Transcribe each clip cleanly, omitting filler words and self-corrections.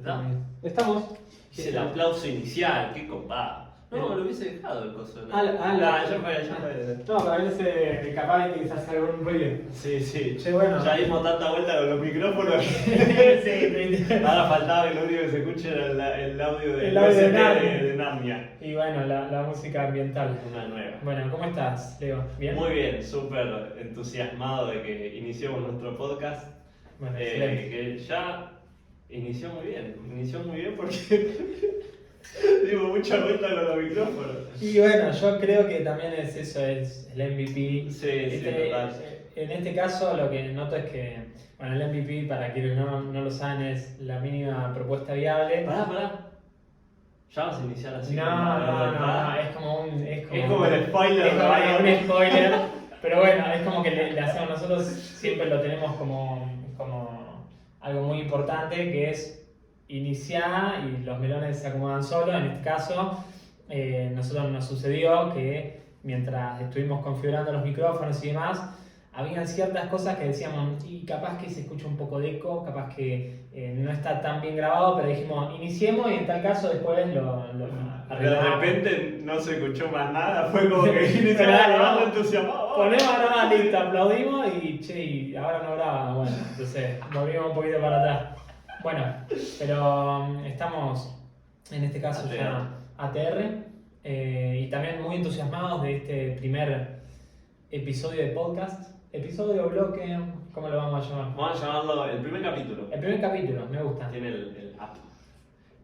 ¿Está? Estamos. Hice el aplauso inicial, qué copado. No, lo hubiese dejado el coso. Ya fue. No, pero a veces capaz de quizás hacer algún ruido. Sí. Che, bueno. Ya dimos tanta vuelta con los micrófonos. Sí. Ahora faltaba que lo único que se escuche era el audio El audio de OST Narnia. de Narnia. Y bueno, la música ambiental. Una nueva. Bueno, ¿cómo estás, Leo? ¿Bien? Muy bien, súper entusiasmado de que iniciemos nuestro podcast. Bueno, excelente. Que ya inició muy bien porque dimos mucha vuelta con los micrófonos. Y bueno, yo creo que también es eso, es el MVP. Sí, total. En este caso lo que noto es que, bueno, el MVP, para quienes no lo saben, es la mínima propuesta viable. Pará. ¿Ya vas a iniciar así? No, es como el spoiler. Es como un spoiler, pero bueno, es como que le hacemos nosotros, siempre lo tenemos como algo muy importante, que es iniciar y los melones se acomodan solos. En este caso, nosotros nos sucedió que mientras estuvimos configurando los micrófonos y demás, habían ciertas cosas que decíamos, y capaz que se escucha un poco de eco, capaz que no está tan bien grabado, pero dijimos, iniciemos y en tal caso después lo de repente no se escuchó más nada, fue como que iniciamos entusiasmado. Ponemos nada, listo, aplaudimos y che, y ahora no graba. Bueno, entonces volvimos un poquito para atrás. Bueno, pero estamos en este caso ATR. ya ATR y también muy entusiasmados de este primer episodio de podcast. Episodio, bloque, ¿cómo lo vamos a llamar? Vamos a llamarlo el primer capítulo. El primer capítulo, me gusta. Tiene el app.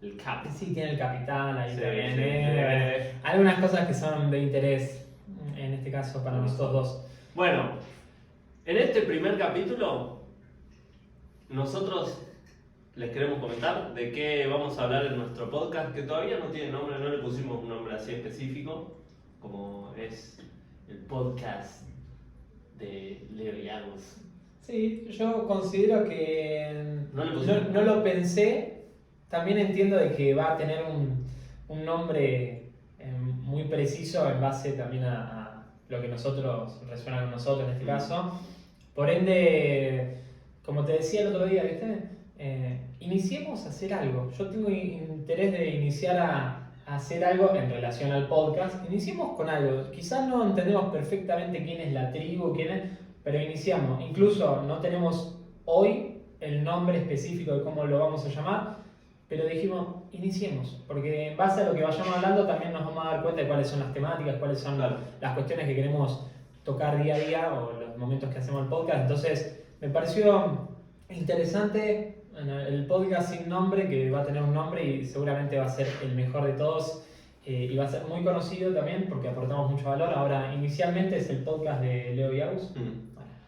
El cap. Sí, tiene el capital ahí Sí, también. sí. Algunas cosas que son de interés, en este caso para nosotros dos. Bueno, en este primer capítulo, nosotros les queremos comentar de qué vamos a hablar en nuestro podcast, que todavía no tiene nombre, no le pusimos un nombre así específico, como es el podcast de Leo y Agus. Sí, yo considero que No lo pensé. También entiendo de que va a tener un nombre muy preciso en base también a lo que resuena con nosotros en este caso. Por ende, como te decía el otro día, ¿viste? Iniciemos a hacer algo. Yo tengo interés de iniciar a hacer algo en relación al podcast. Iniciemos con algo. Quizás no entendemos perfectamente quién es la tribu, pero iniciamos. Incluso no tenemos hoy el nombre específico de cómo lo vamos a llamar, pero dijimos, iniciemos, porque en base a lo que vayamos hablando también nos vamos a dar cuenta de cuáles son las temáticas, cuáles son las cuestiones que queremos tocar día a día o los momentos que hacemos el podcast. Entonces me pareció interesante el podcast sin nombre, que va a tener un nombre y seguramente va a ser el mejor de todos y va a ser muy conocido también porque aportamos mucho valor. Ahora, inicialmente es el podcast de Leo y Agus.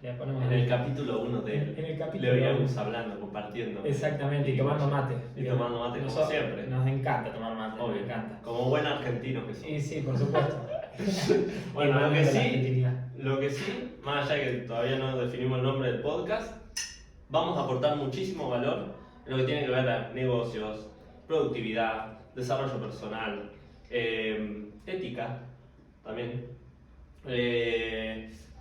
Le ponemos En el capítulo 1 de en el capítulo Leo y Agus hablando, compartiendo. Exactamente, y tomando mate. Y tomando mate, como siempre. Nos encanta tomar mate, Obvio. nos encanta. Como buen argentino que somos. Sí, por supuesto. Bueno, lo que sí, más allá de que todavía no definimos el nombre del podcast, vamos a aportar muchísimo valor en lo que tiene que ver a negocios, productividad, desarrollo personal, ética también,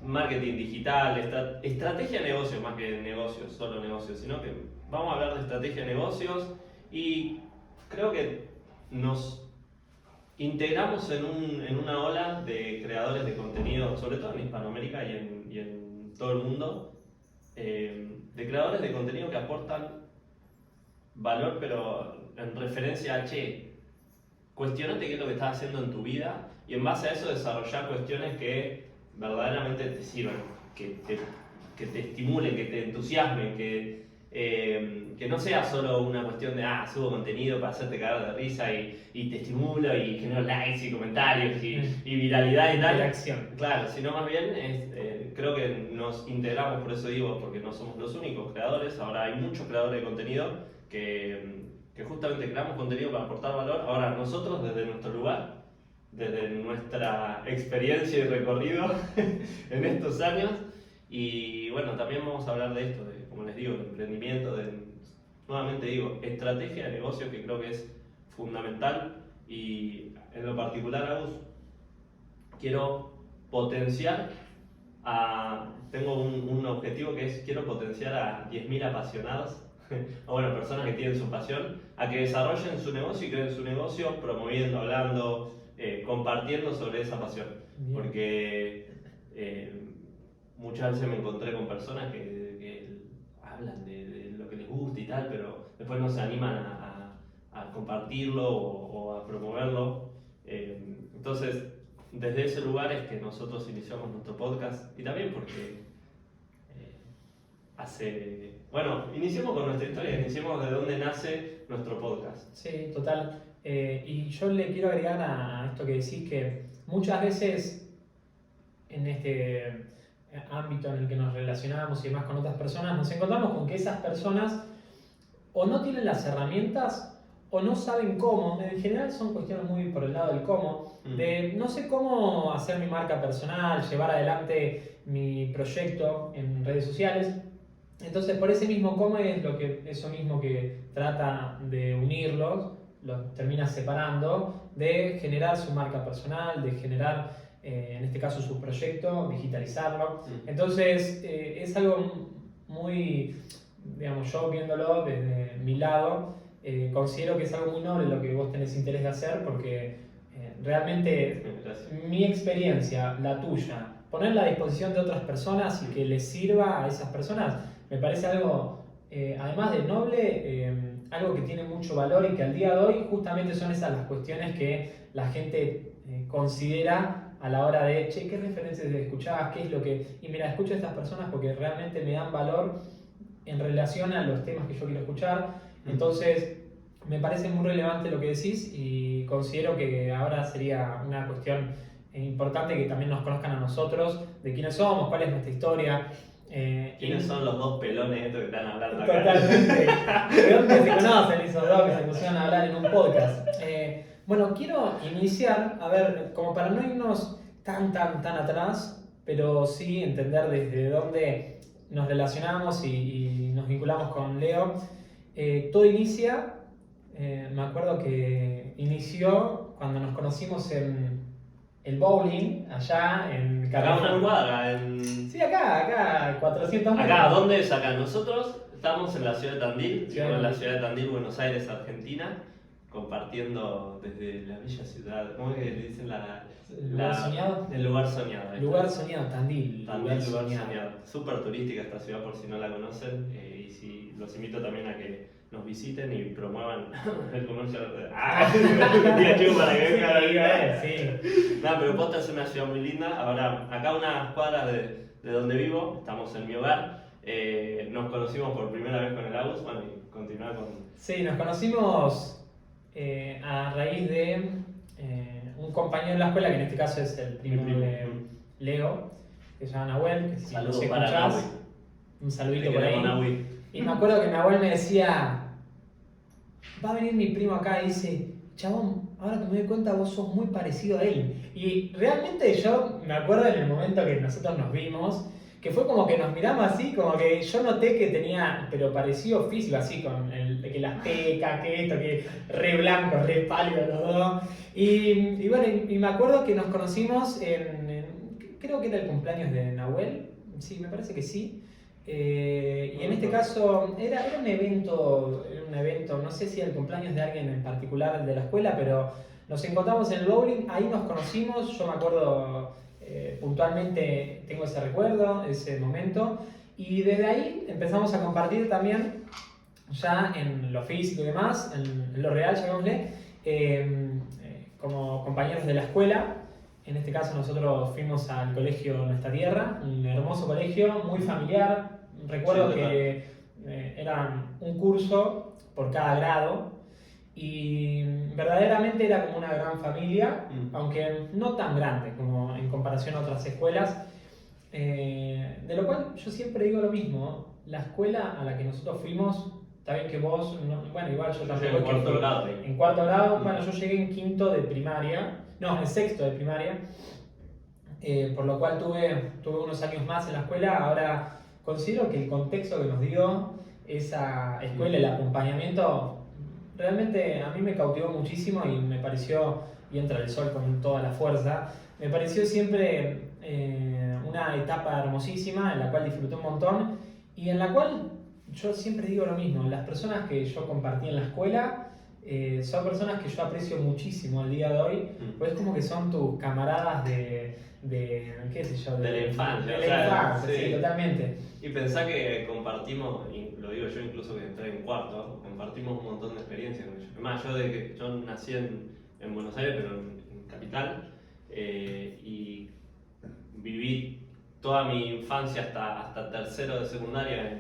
marketing digital, estrategia de negocios, más que negocios, solo negocios, sino que vamos a hablar de estrategia de negocios y creo que nos integramos en una ola de creadores de contenido, sobre todo en Hispanoamérica y en todo el mundo, de creadores de contenido que aportan valor, pero en referencia a, che, cuestionate qué es lo que estás haciendo en tu vida y en base a eso desarrollar cuestiones que verdaderamente te sirvan, que te estimulen, que te entusiasmen, que no sea solo una cuestión de subo contenido para hacerte cagar de risa y te estimulo y genero likes y comentarios y viralidad y tal. Interacción. Claro, sino más bien creo que nos integramos, por eso digo, porque no somos los únicos creadores, ahora hay muchos creadores de contenido que justamente creamos contenido para aportar valor. Ahora nosotros desde nuestro lugar, desde nuestra experiencia y recorrido en estos años, y bueno, también vamos a hablar de esto, como les digo, de emprendimiento, nuevamente digo, estrategia de negocio, que creo que es fundamental. Y en lo particular, Agus, quiero potenciar tengo un objetivo que es, quiero potenciar a 10.000 apasionados o bueno, personas que tienen su pasión, a que desarrollen su negocio y creen su negocio promoviendo, hablando, compartiendo sobre esa pasión. Bien. Porque muchas veces me encontré con personas que hablan de lo que les gusta y tal, pero después no se animan a compartirlo o a promoverlo. Entonces, desde ese lugar es que nosotros iniciamos nuestro podcast y también porque iniciemos con nuestra historia, iniciemos de dónde nace nuestro podcast. Sí, total. Y yo le quiero agregar a esto que decís que muchas veces en este ámbito en el que nos relacionamos y demás con otras personas, nos encontramos con que esas personas o no tienen las herramientas o no saben cómo. En general son cuestiones muy por el lado del cómo, de no sé cómo hacer mi marca personal, llevar adelante mi proyecto en redes sociales. Entonces, por ese mismo cómo es eso mismo que trata de unirlos, los termina separando, de generar su marca personal, de generar, en este caso, su proyecto, digitalizarlo. Entonces, es algo muy, digamos, yo viéndolo desde mi lado, considero que es algo muy noble lo que vos tenés interés de hacer, porque realmente mi experiencia, la tuya, ponerla a disposición de otras personas y que les sirva a esas personas, me parece algo, además de noble, algo que tiene mucho valor y que al día de hoy justamente son esas las cuestiones que la gente considera a la hora de, che, ¿qué referencias escuchás? ¿Qué es lo que...? Y mira, escucho a estas personas porque realmente me dan valor en relación a los temas que yo quiero escuchar. Entonces, me parece muy relevante lo que decís y considero que ahora sería una cuestión importante que también nos conozcan a nosotros, de quiénes somos, cuál es nuestra historia. ¿Quiénes son los dos pelones estos que están hablando acá? Totalmente. ¿De dónde se conocen esos dos que se pusieron a hablar en un podcast? Bueno, quiero iniciar, a ver, como para no irnos tan atrás, pero sí entender desde dónde nos relacionamos y nos vinculamos con Leo. Todo inicia, me acuerdo que inició cuando nos conocimos en el bowling, allá en Carrefour. Acá una cuadra, Sí, acá, 400 metros. Acá, ¿dónde es acá? Nosotros estamos en la ciudad de Tandil, en la ciudad de Tandil, Buenos Aires, Argentina, compartiendo desde la bella ciudad, ¿cómo es que le dicen ¿El lugar soñado? El lugar soñado. Lugar soñado, Tandil. Lugar soñado. Súper turística esta ciudad por si no la conocen, y si los invito también a que nos visiten y promuevan el comercio. Para que vengan. Sí. No, pero Posta es una ciudad muy linda. Ahora, acá unas cuadras de donde vivo, estamos en mi hogar. Nos conocimos por primera vez con el Agus, bueno, y continuar con... Sí, nos conocimos a raíz de un compañero de la escuela, que en este caso es el primo de Leo, que se llama Nahuel, que si Saludos nos para escuchás, Nahui. un saludito por ahí. Nahui. Y me acuerdo que Nahuel me decía, va a venir mi primo acá y dice, chabón, ahora que me doy cuenta vos sos muy parecido a él. Y realmente yo me acuerdo en el momento que nosotros nos vimos, que fue como que nos miramos así, como que yo noté que tenía, pero parecido físico, así, con que las pecas, que esto, que re blanco, re pálido los dos. Y bueno, y me acuerdo que nos conocimos creo que era el cumpleaños de Nahuel, sí, me parece que sí. Y en este caso era un evento, no sé si era el cumpleaños de alguien en particular de la escuela, pero nos encontramos en el bowling, ahí nos conocimos, yo me acuerdo puntualmente, tengo ese recuerdo, ese momento, y desde ahí empezamos a compartir también, ya en lo físico y demás, en lo real, llamémosle, como compañeros de la escuela. En este caso nosotros fuimos al colegio Nuestra Tierra, un hermoso colegio, muy familiar. Recuerdo que eran un curso por cada grado y verdaderamente era como una gran familia, aunque no tan grande como en comparación a otras escuelas. De lo cual yo siempre digo lo mismo, la escuela a la que nosotros fuimos, está bien que vos, bueno, igual yo tampoco... En cuarto grado. En cuarto grado, bueno, yo llegué en quinto de primaria, no, en sexto de primaria, por lo cual tuve unos años más en la escuela. Ahora considero que el contexto que nos dio esa escuela, el acompañamiento, realmente a mí me cautivó muchísimo y me pareció, y entra el sol con toda la fuerza, me pareció siempre una etapa hermosísima en la cual disfruté un montón y en la cual yo siempre digo lo mismo, las personas que yo compartí en la escuela son personas que yo aprecio muchísimo al día de hoy, pues es como que son tus camaradas qué sé yo, de la infancia. De la infancia, sí, totalmente. Y pensá que compartimos, y lo digo yo incluso que entré en cuarto, compartimos un montón de experiencias con ellos. Además, yo nací en Buenos Aires, pero en Capital, y viví toda mi infancia hasta tercero de secundaria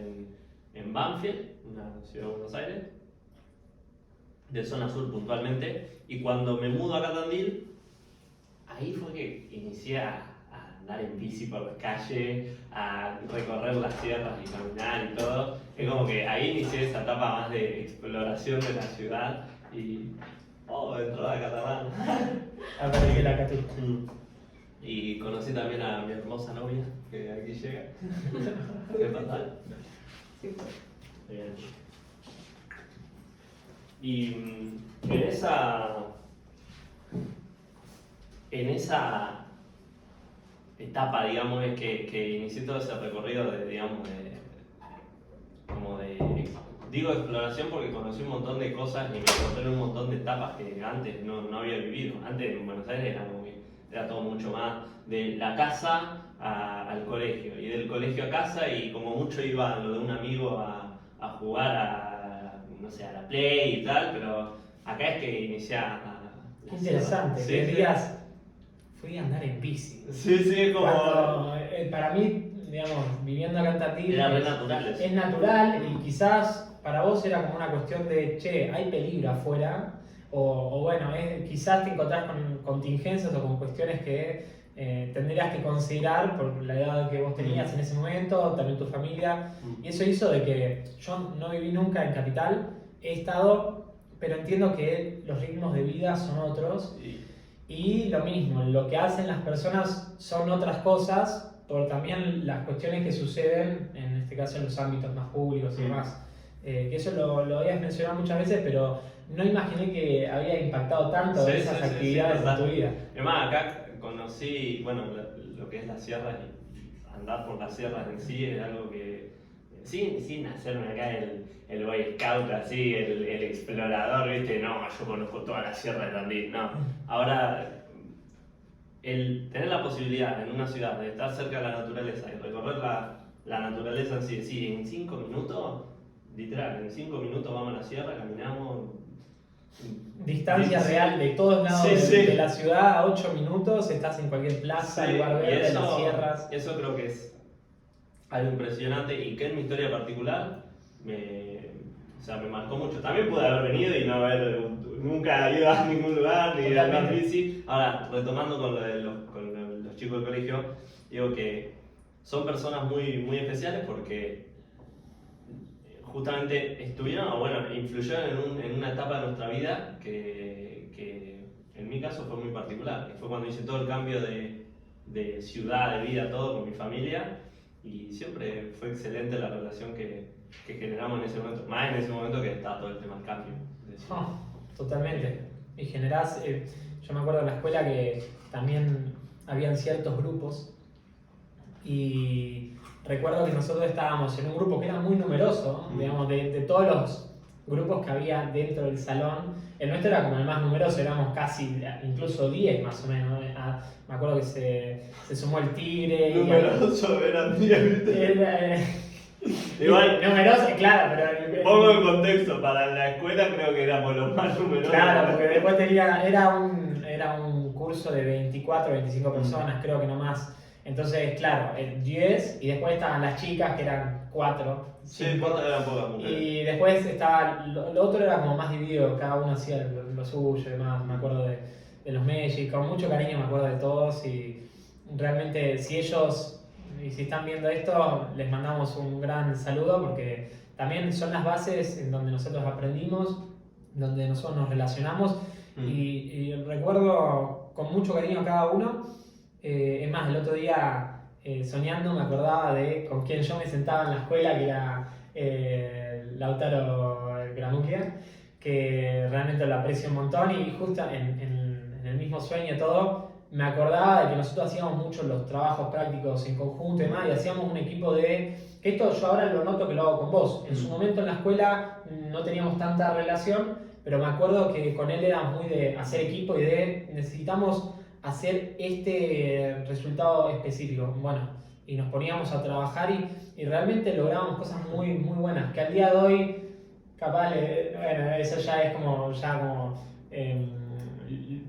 en Banfield, una ciudad de Buenos Aires, de zona sur puntualmente, y cuando me mudo a Tandil, ahí fue que inicié a andar en bici por la calle, a recorrer las sierras y caminar y todo. Es como que ahí inicié esa etapa más de exploración de la ciudad y... ¡oh, entró a Catalán! Apareció la Catu. Y conocí también a mi hermosa novia, que aquí llega. ¿Qué pasa? Sí, pues. Bien. Y en esa etapa, digamos, es que inicié todo ese recorrido digo exploración porque conocí un montón de cosas y me encontré en un montón de etapas que antes no había vivido. Antes en Buenos Aires era todo mucho más de la casa al colegio y del colegio a casa, y como mucho iba a lo de un amigo a jugar no sé, a la Play y tal, pero acá es que inicié Qué interesante, sí, que sí. digas, fui a andar en bici. Sí, como... Cuando, para mí, digamos, viviendo acá en Tandil, Era re natural eso. es natural, y quizás para vos era como una cuestión de, che, hay peligro afuera, o bueno, quizás te encontrás con contingencias o con cuestiones que tendrías que considerar por la edad que vos tenías en ese momento, también tu familia, y eso hizo de que yo no viví nunca en Capital, he estado, pero entiendo que los ritmos de vida son otros. Sí. Y lo mismo, lo que hacen las personas son otras cosas, por también las cuestiones que suceden, en este caso en los ámbitos más públicos y demás. Que eso lo habías mencionado muchas veces, pero no imaginé que había impactado tanto esas actividades en tu vida. Además, acá conocí, bueno, lo que es las sierras, y andar por las sierras en sí es algo que, sin hacerme acá el Boy Scout así, el explorador, ¿viste? No, yo conozco toda la sierra de Tandil, no. Ahora, el tener la posibilidad en una ciudad de estar cerca de la naturaleza y recorrer la naturaleza en sí, en 5 minutos, literal, en 5 minutos vamos a la sierra, caminamos. Distancia real de todos lados de la ciudad, a 8 minutos, estás en cualquier plaza, lugar verde, las sierras. Eso creo que es algo impresionante y que en mi historia particular me marcó mucho. También pude haber venido y no haber nunca ido a ningún lugar ni a andar bici. Ahora, retomando con los chicos del colegio, digo que son personas muy, muy especiales porque justamente estuvieron, o bueno, influyeron en una etapa de nuestra vida que en mi caso fue muy particular, que fue cuando hice todo el cambio de ciudad, de vida, todo con mi familia, y siempre fue excelente la relación que generamos en ese momento, más en ese momento que está todo el tema del cambio. Totalmente. Y generás, yo me acuerdo en la escuela que también habían ciertos grupos, y recuerdo que nosotros estábamos en un grupo que era muy numeroso, digamos, de todos los grupos que había dentro del salón, el nuestro era como el más numeroso, éramos casi, incluso 10 más o menos. Me acuerdo que se sumó el Tigre. Numeroso eran 10. Igual, numeroso, claro, pero... Pongo en contexto, para la escuela creo que éramos los más numerosos. Claro, porque después era un curso de 24 o 25 personas, creo que no más. Entonces, claro, 10, y después estaban las chicas, que eran 4. Sí, 4 eran pocas mujeres. Y después estaba, lo otro era como más dividido, cada uno hacía lo suyo y demás. Me acuerdo de los Magic, con mucho cariño me acuerdo de todos, y realmente si están viendo esto, les mandamos un gran saludo, porque también son las bases en donde nosotros aprendimos, donde nosotros nos relacionamos, y recuerdo con mucho cariño a cada uno. Es más, el otro día soñando me acordaba de con quien yo me sentaba en la escuela, que era Lautaro Gramuclia, que realmente lo aprecio un montón, y justo en el mismo sueño todo, me acordaba de que nosotros hacíamos mucho los trabajos prácticos en conjunto y demás, y hacíamos un equipo de... que esto yo ahora lo noto que lo hago con vos. En su momento en la escuela no teníamos tanta relación, pero me acuerdo que con él era muy de hacer equipo y de necesitamos hacer este resultado específico. Bueno, y nos poníamos a trabajar y realmente lográbamos cosas muy, muy buenas, que al día de hoy, capaz, bueno, eso ya es como,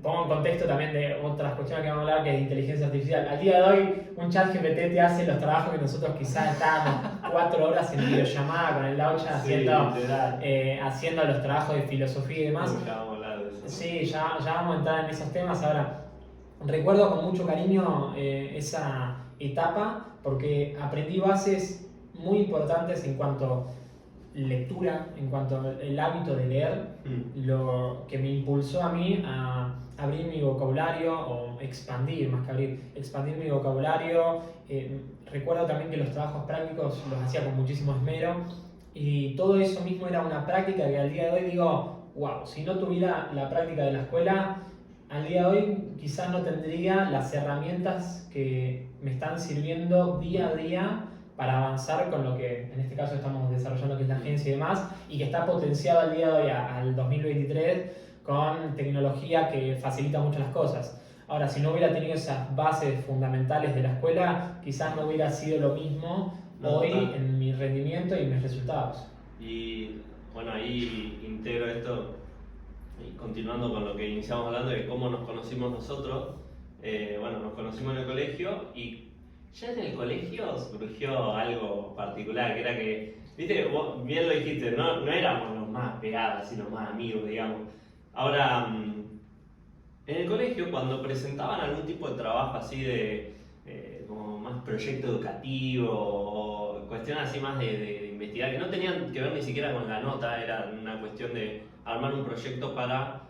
pongo en contexto también de otras cuestiones que vamos a hablar, que es de inteligencia artificial. Al día de hoy, un chat GPT te hace los trabajos que nosotros quizás estábamos 4 horas en videollamada con el Laucha haciendo los trabajos de filosofía y demás. Ya vamos a hablar de eso. Sí, ya vamos a entrar en esos temas. Ahora, recuerdo con mucho cariño esa etapa porque aprendí bases muy importantes en cuanto lectura, en cuanto al hábito de leer, lo que me impulsó a mí a abrir mi vocabulario, o expandir, más que abrir, expandir mi vocabulario. Recuerdo también que los trabajos prácticos los hacía con muchísimo esmero y todo eso mismo era una práctica que al día de hoy digo, wow, si no tuviera la práctica de la escuela, al día de hoy quizás no tendría las herramientas que me están sirviendo día a día para avanzar con lo que en este caso estamos desarrollando, que es la agencia y demás, y que está potenciado al día de hoy, al 2023, con tecnología que facilita mucho las cosas. Ahora, si no hubiera tenido esas bases fundamentales de la escuela, quizás no hubiera sido lo mismo hoy en mi rendimiento y mis resultados. Y bueno, ahí integro esto, y continuando con lo que iniciamos hablando de cómo nos conocimos nosotros. Bueno, nos conocimos en el colegio y ya en el colegio surgió algo particular, que era que, viste, vos bien lo dijiste, no éramos los más pegados, sino más amigos, digamos. Ahora, en el colegio, cuando presentaban algún tipo de trabajo así de como más proyecto educativo o cuestiones así más de investigar, que no tenían que ver ni siquiera con la nota, era una cuestión de armar un proyecto para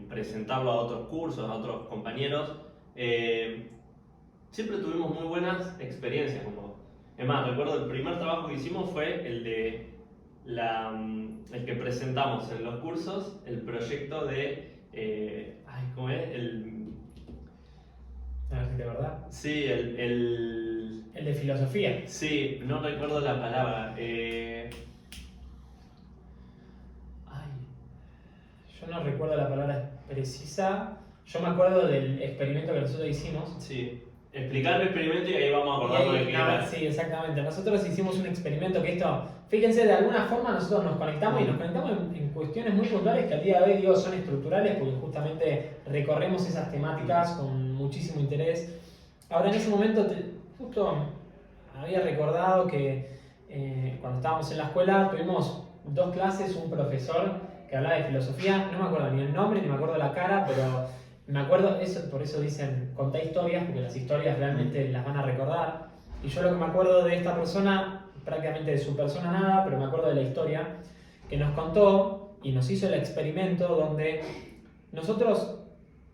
presentarlo a otros cursos, a otros compañeros. Siempre tuvimos muy buenas experiencias con vos. Es más, recuerdo el primer trabajo que hicimos fue el que presentamos en los cursos, el proyecto de... ¿cómo es? A ver si de verdad. Sí, el de filosofía. Sí, no recuerdo la palabra. Yo no recuerdo la palabra precisa. Yo me acuerdo del experimento que nosotros hicimos. Sí. Explicar el experimento y ahí vamos a acordarnos de qué era. Sí, exactamente. Nosotros hicimos un experimento que esto, fíjense, de alguna forma nosotros nos conectamos y nos conectamos en cuestiones muy puntuales que al día de hoy digo son estructurales porque justamente recorremos esas temáticas con muchísimo interés. Ahora en ese momento justo había recordado que cuando estábamos en la escuela tuvimos 2 clases, un profesor que hablaba de filosofía, no me acuerdo ni el nombre ni me acuerdo la cara, pero me acuerdo, por eso dicen contá historias, porque las historias realmente las van a recordar. Y yo lo que me acuerdo de esta persona, prácticamente de su persona nada, pero me acuerdo de la historia, que nos contó y nos hizo el experimento donde nosotros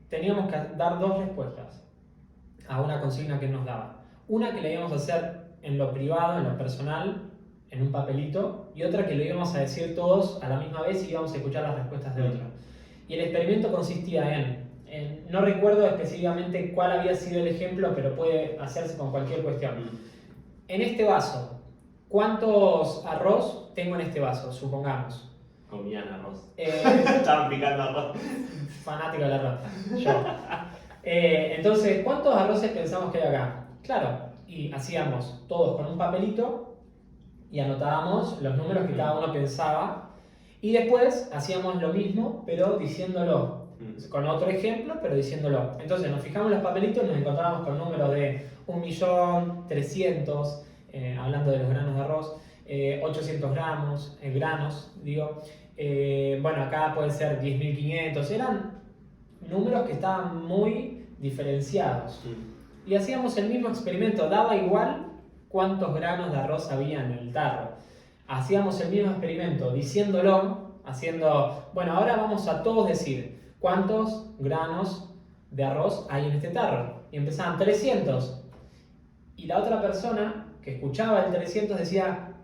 teníamos que dar 2 respuestas a una consigna que él nos daba. Una que le íbamos a hacer en lo privado, en lo personal, en un papelito, y otra que le íbamos a decir todos a la misma vez y íbamos a escuchar las respuestas de otro. Y el experimento consistía no recuerdo específicamente cuál había sido el ejemplo, pero puede hacerse con cualquier cuestión. En este vaso, ¿cuántos arroz tengo en este vaso? Supongamos. Comían arroz. Estaban picando arroz. Fanático del arroz. Yo. Entonces, ¿cuántos arroces pensamos que hay acá? Claro, y hacíamos todos con un papelito y anotábamos los números que cada uno pensaba. Y después hacíamos lo mismo, pero diciéndolo. Con otro ejemplo, pero diciéndolo. Entonces nos fijamos los papelitos y nos encontrábamos con números de 1.300.000, hablando de los granos de arroz, 800 granos, digo. Bueno, acá puede ser 10.500. Eran números que estaban muy diferenciados. Y hacíamos el mismo experimento, daba igual cuántos granos de arroz había en el tarro. Hacíamos el mismo experimento diciéndolo, bueno, ahora vamos a todos decir cuántos granos de arroz hay en este tarro. Y empezaban 300. Y la otra persona que escuchaba el 300 decía,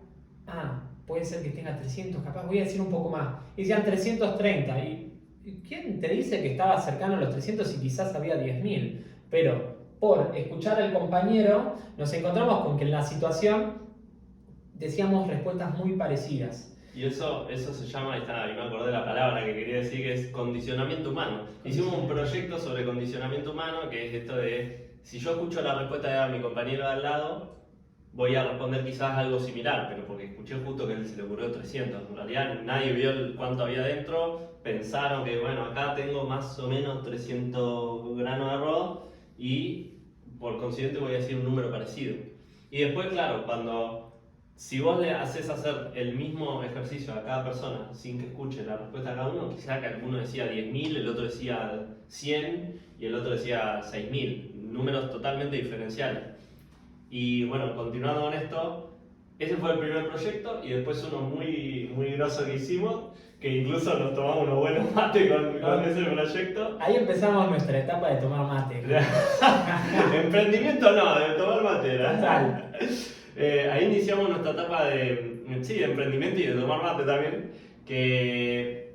puede ser que tenga 300, capaz voy a decir un poco más. Y decían 330. ¿Y quién te dice que estaba cercano a los 300 y quizás había 10.000? Pero por escuchar al compañero nos encontramos con que en la situación decíamos respuestas muy parecidas. Y eso se llama, y me acordé de la palabra que quería decir, que es condicionamiento humano. Hicimos un proyecto sobre condicionamiento humano, que es esto de, si yo escucho la respuesta de mi compañero de al lado, voy a responder quizás algo similar, pero porque escuché justo que a él se le ocurrió 300. En realidad nadie vio cuánto había dentro, pensaron que, bueno, acá tengo más o menos 300 granos de arroz y por consiguiente voy a decir un número parecido. Y después, claro, si vos le haces hacer el mismo ejercicio a cada persona sin que escuche la respuesta de cada uno, quizá que alguno decía 10.000, el otro decía 100 y el otro decía 6.000, números totalmente diferenciales. Y bueno, continuando con esto, ese fue el primer proyecto y después uno muy, muy grosso que hicimos, que incluso nos tomamos unos buenos mates con ese proyecto. Ahí empezamos nuestra etapa de tomar mate. Emprendimiento no, de tomar mate. Total. Ahí iniciamos nuestra etapa de emprendimiento y de tomar mate también, que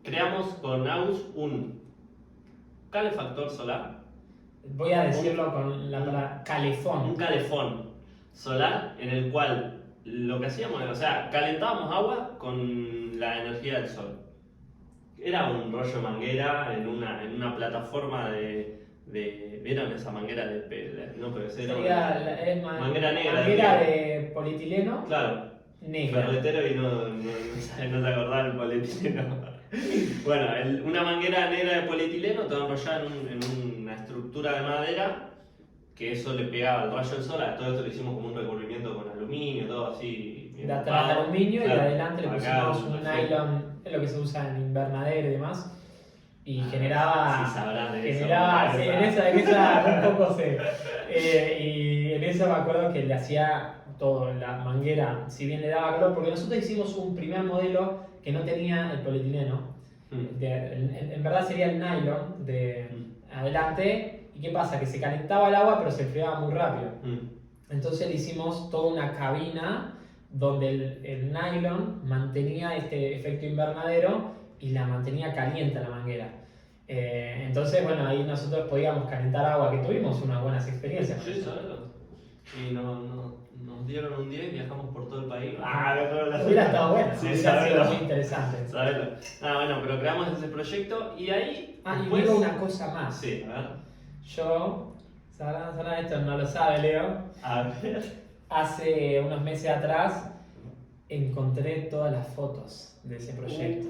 creamos con Aus un calefactor solar. Voy a decirlo con la palabra calefón. Un calefón solar en el cual lo que hacíamos era, o sea, calentábamos agua con la energía del sol. Era un rollo de manguera en una plataforma ¿vieron esa manguera no PVC? Manguera negra. Manguera de polietileno. Claro. Negra. Ferretero y no te acordás del polietileno. Bueno, una manguera negra de polietileno, toda enrollada en una estructura de madera, que eso le pegaba el rayo del sol. A todo esto le hicimos como un recubrimiento con aluminio, todo así. De atrás de aluminio, claro, y de adelante le pusimos un perfecto. nylon, es lo que se usa en invernadero y demás. Y generaba. Sí, sabrán de eso. Sí, en esa un poco sé. Y en esa me acuerdo que le hacía todo, la manguera, si bien le daba calor, porque nosotros hicimos un primer modelo que no tenía el polietileno. En verdad sería el nylon de adelante. ¿Y qué pasa? Que se calentaba el agua, pero se enfriaba muy rápido. Entonces le hicimos toda una cabina donde el nylon mantenía este efecto invernadero y la mantenía caliente la manguera. Entonces, bueno, ahí nosotros podíamos calentar agua, que tuvimos unas buenas experiencias. Sí, sabelo. Y nos dieron un 10, viajamos por todo el país. Hubiera estado bueno, sí, hubiera sido muy interesante. Sabelo. Bueno, pero creamos ese proyecto y ahí. Y digo una cosa más. Sí, a ver. Yo, esto no lo sabe Leo. A ver. Hace unos meses atrás encontré todas las fotos de ese proyecto.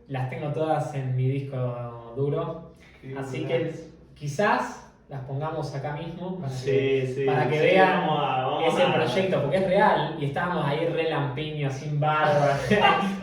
Las tengo todas en mi disco duro. Así que quizás las pongamos acá mismo para que vean ese proyecto, porque es real y estábamos ahí re lampiños, sin barba,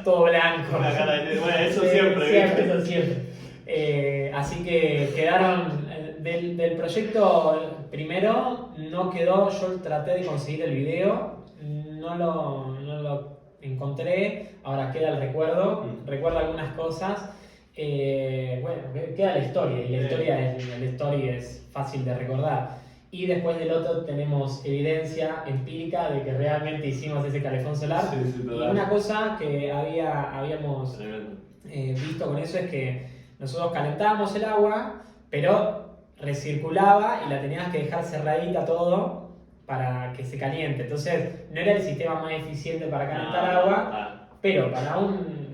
todo blanco. Bueno, eso Eso siempre. Así que quedaron del proyecto primero, no quedó, yo traté de conseguir el video, no lo encontré, ahora queda el recuerdo, recuerdo algunas cosas. Bueno, queda la historia y la historia es fácil de recordar. Y después del otro tenemos evidencia empírica de que realmente hicimos ese calefón solar. Sí, y una cosa que habíamos visto con eso es que nosotros calentábamos el agua, pero recirculaba y la tenías que dejar cerradita todo para que se caliente. Entonces no era el sistema más eficiente para calentar agua, pero para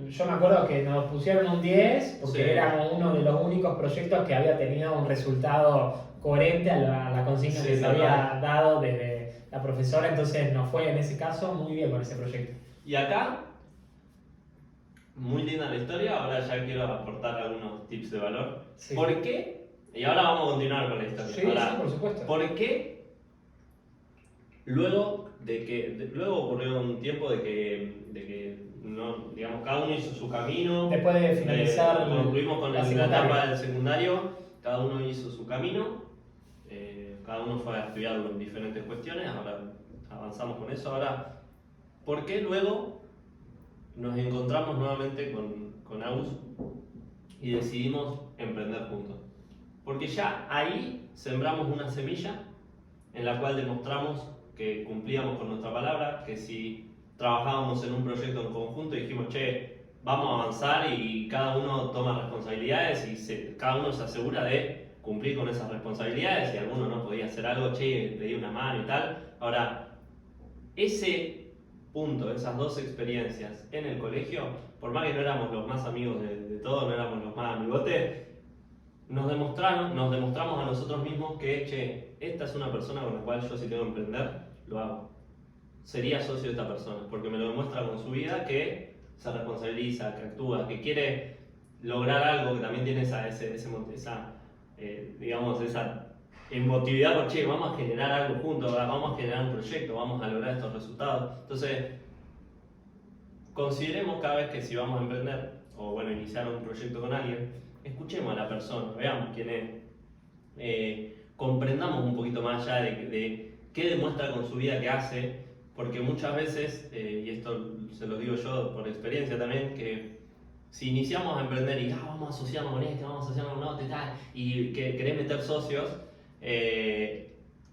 yo me acuerdo que nos pusieron un 10 porque éramos uno de los únicos proyectos que había tenido un resultado coherente a la consigna que se había dado desde la profesora, entonces nos fue en ese caso muy bien con ese proyecto. Y acá, muy linda la historia, ahora ya quiero aportar algunos tips de valor. Sí. ¿Por qué? Y ahora vamos a continuar con la historia. Sí, ahora, sí, por supuesto. ¿por qué luego ocurrió un tiempo de que no, digamos, cada uno hizo su camino? Después de finalizar concluimos con la etapa del secundario, cada uno hizo su camino, cada uno fue a estudiar diferentes cuestiones, ahora avanzamos con eso. Ahora, ¿por qué luego nos encontramos nuevamente con Aus y decidimos emprender juntos? Porque ya ahí sembramos una semilla en la cual demostramos que cumplíamos con nuestra palabra, que si trabajábamos en un proyecto en conjunto y dijimos, vamos a avanzar y cada uno toma responsabilidades y cada uno se asegura de cumplir con esas responsabilidades, y alguno no podía hacer algo, che, le di una mano y tal. Ahora, ese punto, esas dos experiencias en el colegio, por más que no éramos los más amigos de todos, no éramos los más amigotes, nos demostramos a nosotros mismos que, che, esta es una persona con la cual yo, si tengo que emprender, lo hago. Sería socio de esta persona, porque me lo demuestra con su vida, que se responsabiliza, que actúa, que quiere lograr algo, que también tiene esa emotividad por, che, vamos a generar algo juntos, vamos a generar un proyecto, vamos a lograr estos resultados. Entonces, consideremos cada vez que si vamos a emprender, o bueno, iniciar un proyecto con alguien, escuchemos a la persona, veamos quién es, comprendamos un poquito más allá de qué demuestra con su vida, qué hace, porque muchas veces, y esto se lo digo yo por experiencia también, que si iniciamos a emprender y vamos a asociarnos con este, vamos a asociarnos con otro y tal, y que querés meter socios,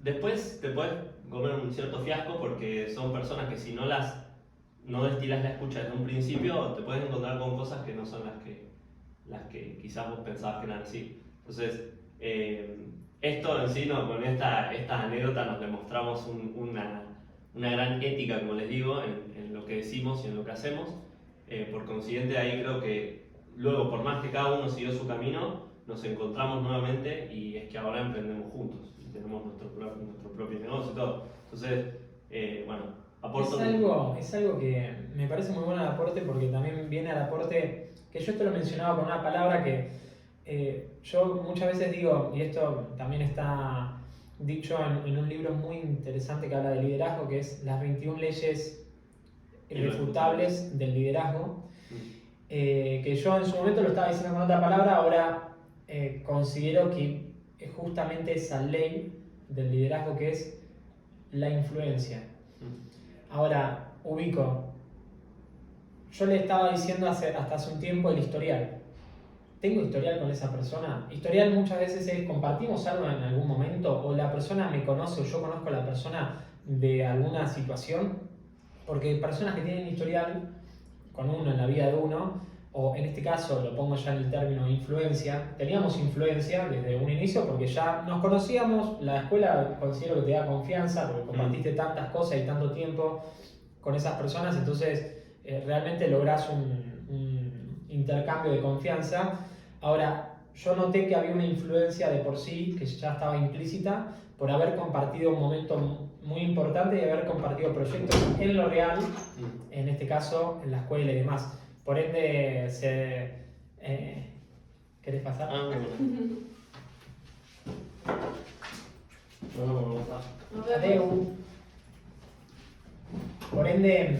después te puedes comer un cierto fiasco, porque son personas que si no destilas la escucha desde un principio, te puedes encontrar con cosas que no son las que quizás vos pensabas que eran así. Entonces, esto en sí, con esta anécdota nos demostramos una gran ética, como les digo, en lo que decimos y en lo que hacemos. Por consiguiente, ahí creo que luego, por más que cada uno siguió su camino, nos encontramos nuevamente, y es que ahora emprendemos juntos y tenemos nuestro propio negocio y todo. Entonces, bueno, aporto. Es algo que me parece muy bueno el aporte, porque también viene al aporte, que yo esto lo mencionaba con una palabra que yo muchas veces digo, y esto también está dicho en un libro muy interesante que habla de liderazgo, que es Las 21 leyes irrefutables del liderazgo, que yo en su momento lo estaba diciendo con otra palabra, ahora considero que es justamente esa ley del liderazgo, que es la influencia. Ahora, yo le estaba diciendo hasta hace un tiempo el historial. ¿Tengo historial con esa persona? Historial muchas veces es, compartimos algo en algún momento, o la persona me conoce, o yo conozco a la persona de alguna situación, porque hay personas que tienen historial con uno en la vida de uno, o en este caso lo pongo ya en el término influencia. Teníamos influencia desde un inicio porque ya nos conocíamos. La escuela considero que te da confianza porque compartiste tantas cosas y tanto tiempo con esas personas, entonces realmente lográs un intercambio de confianza. Ahora, yo noté que había una influencia de por sí que ya estaba implícita por haber compartido un momento muy importante y haber compartido proyectos en lo real, en este caso en la escuela y demás. Por ende, ¿querés pasar? Adeu. Por ende,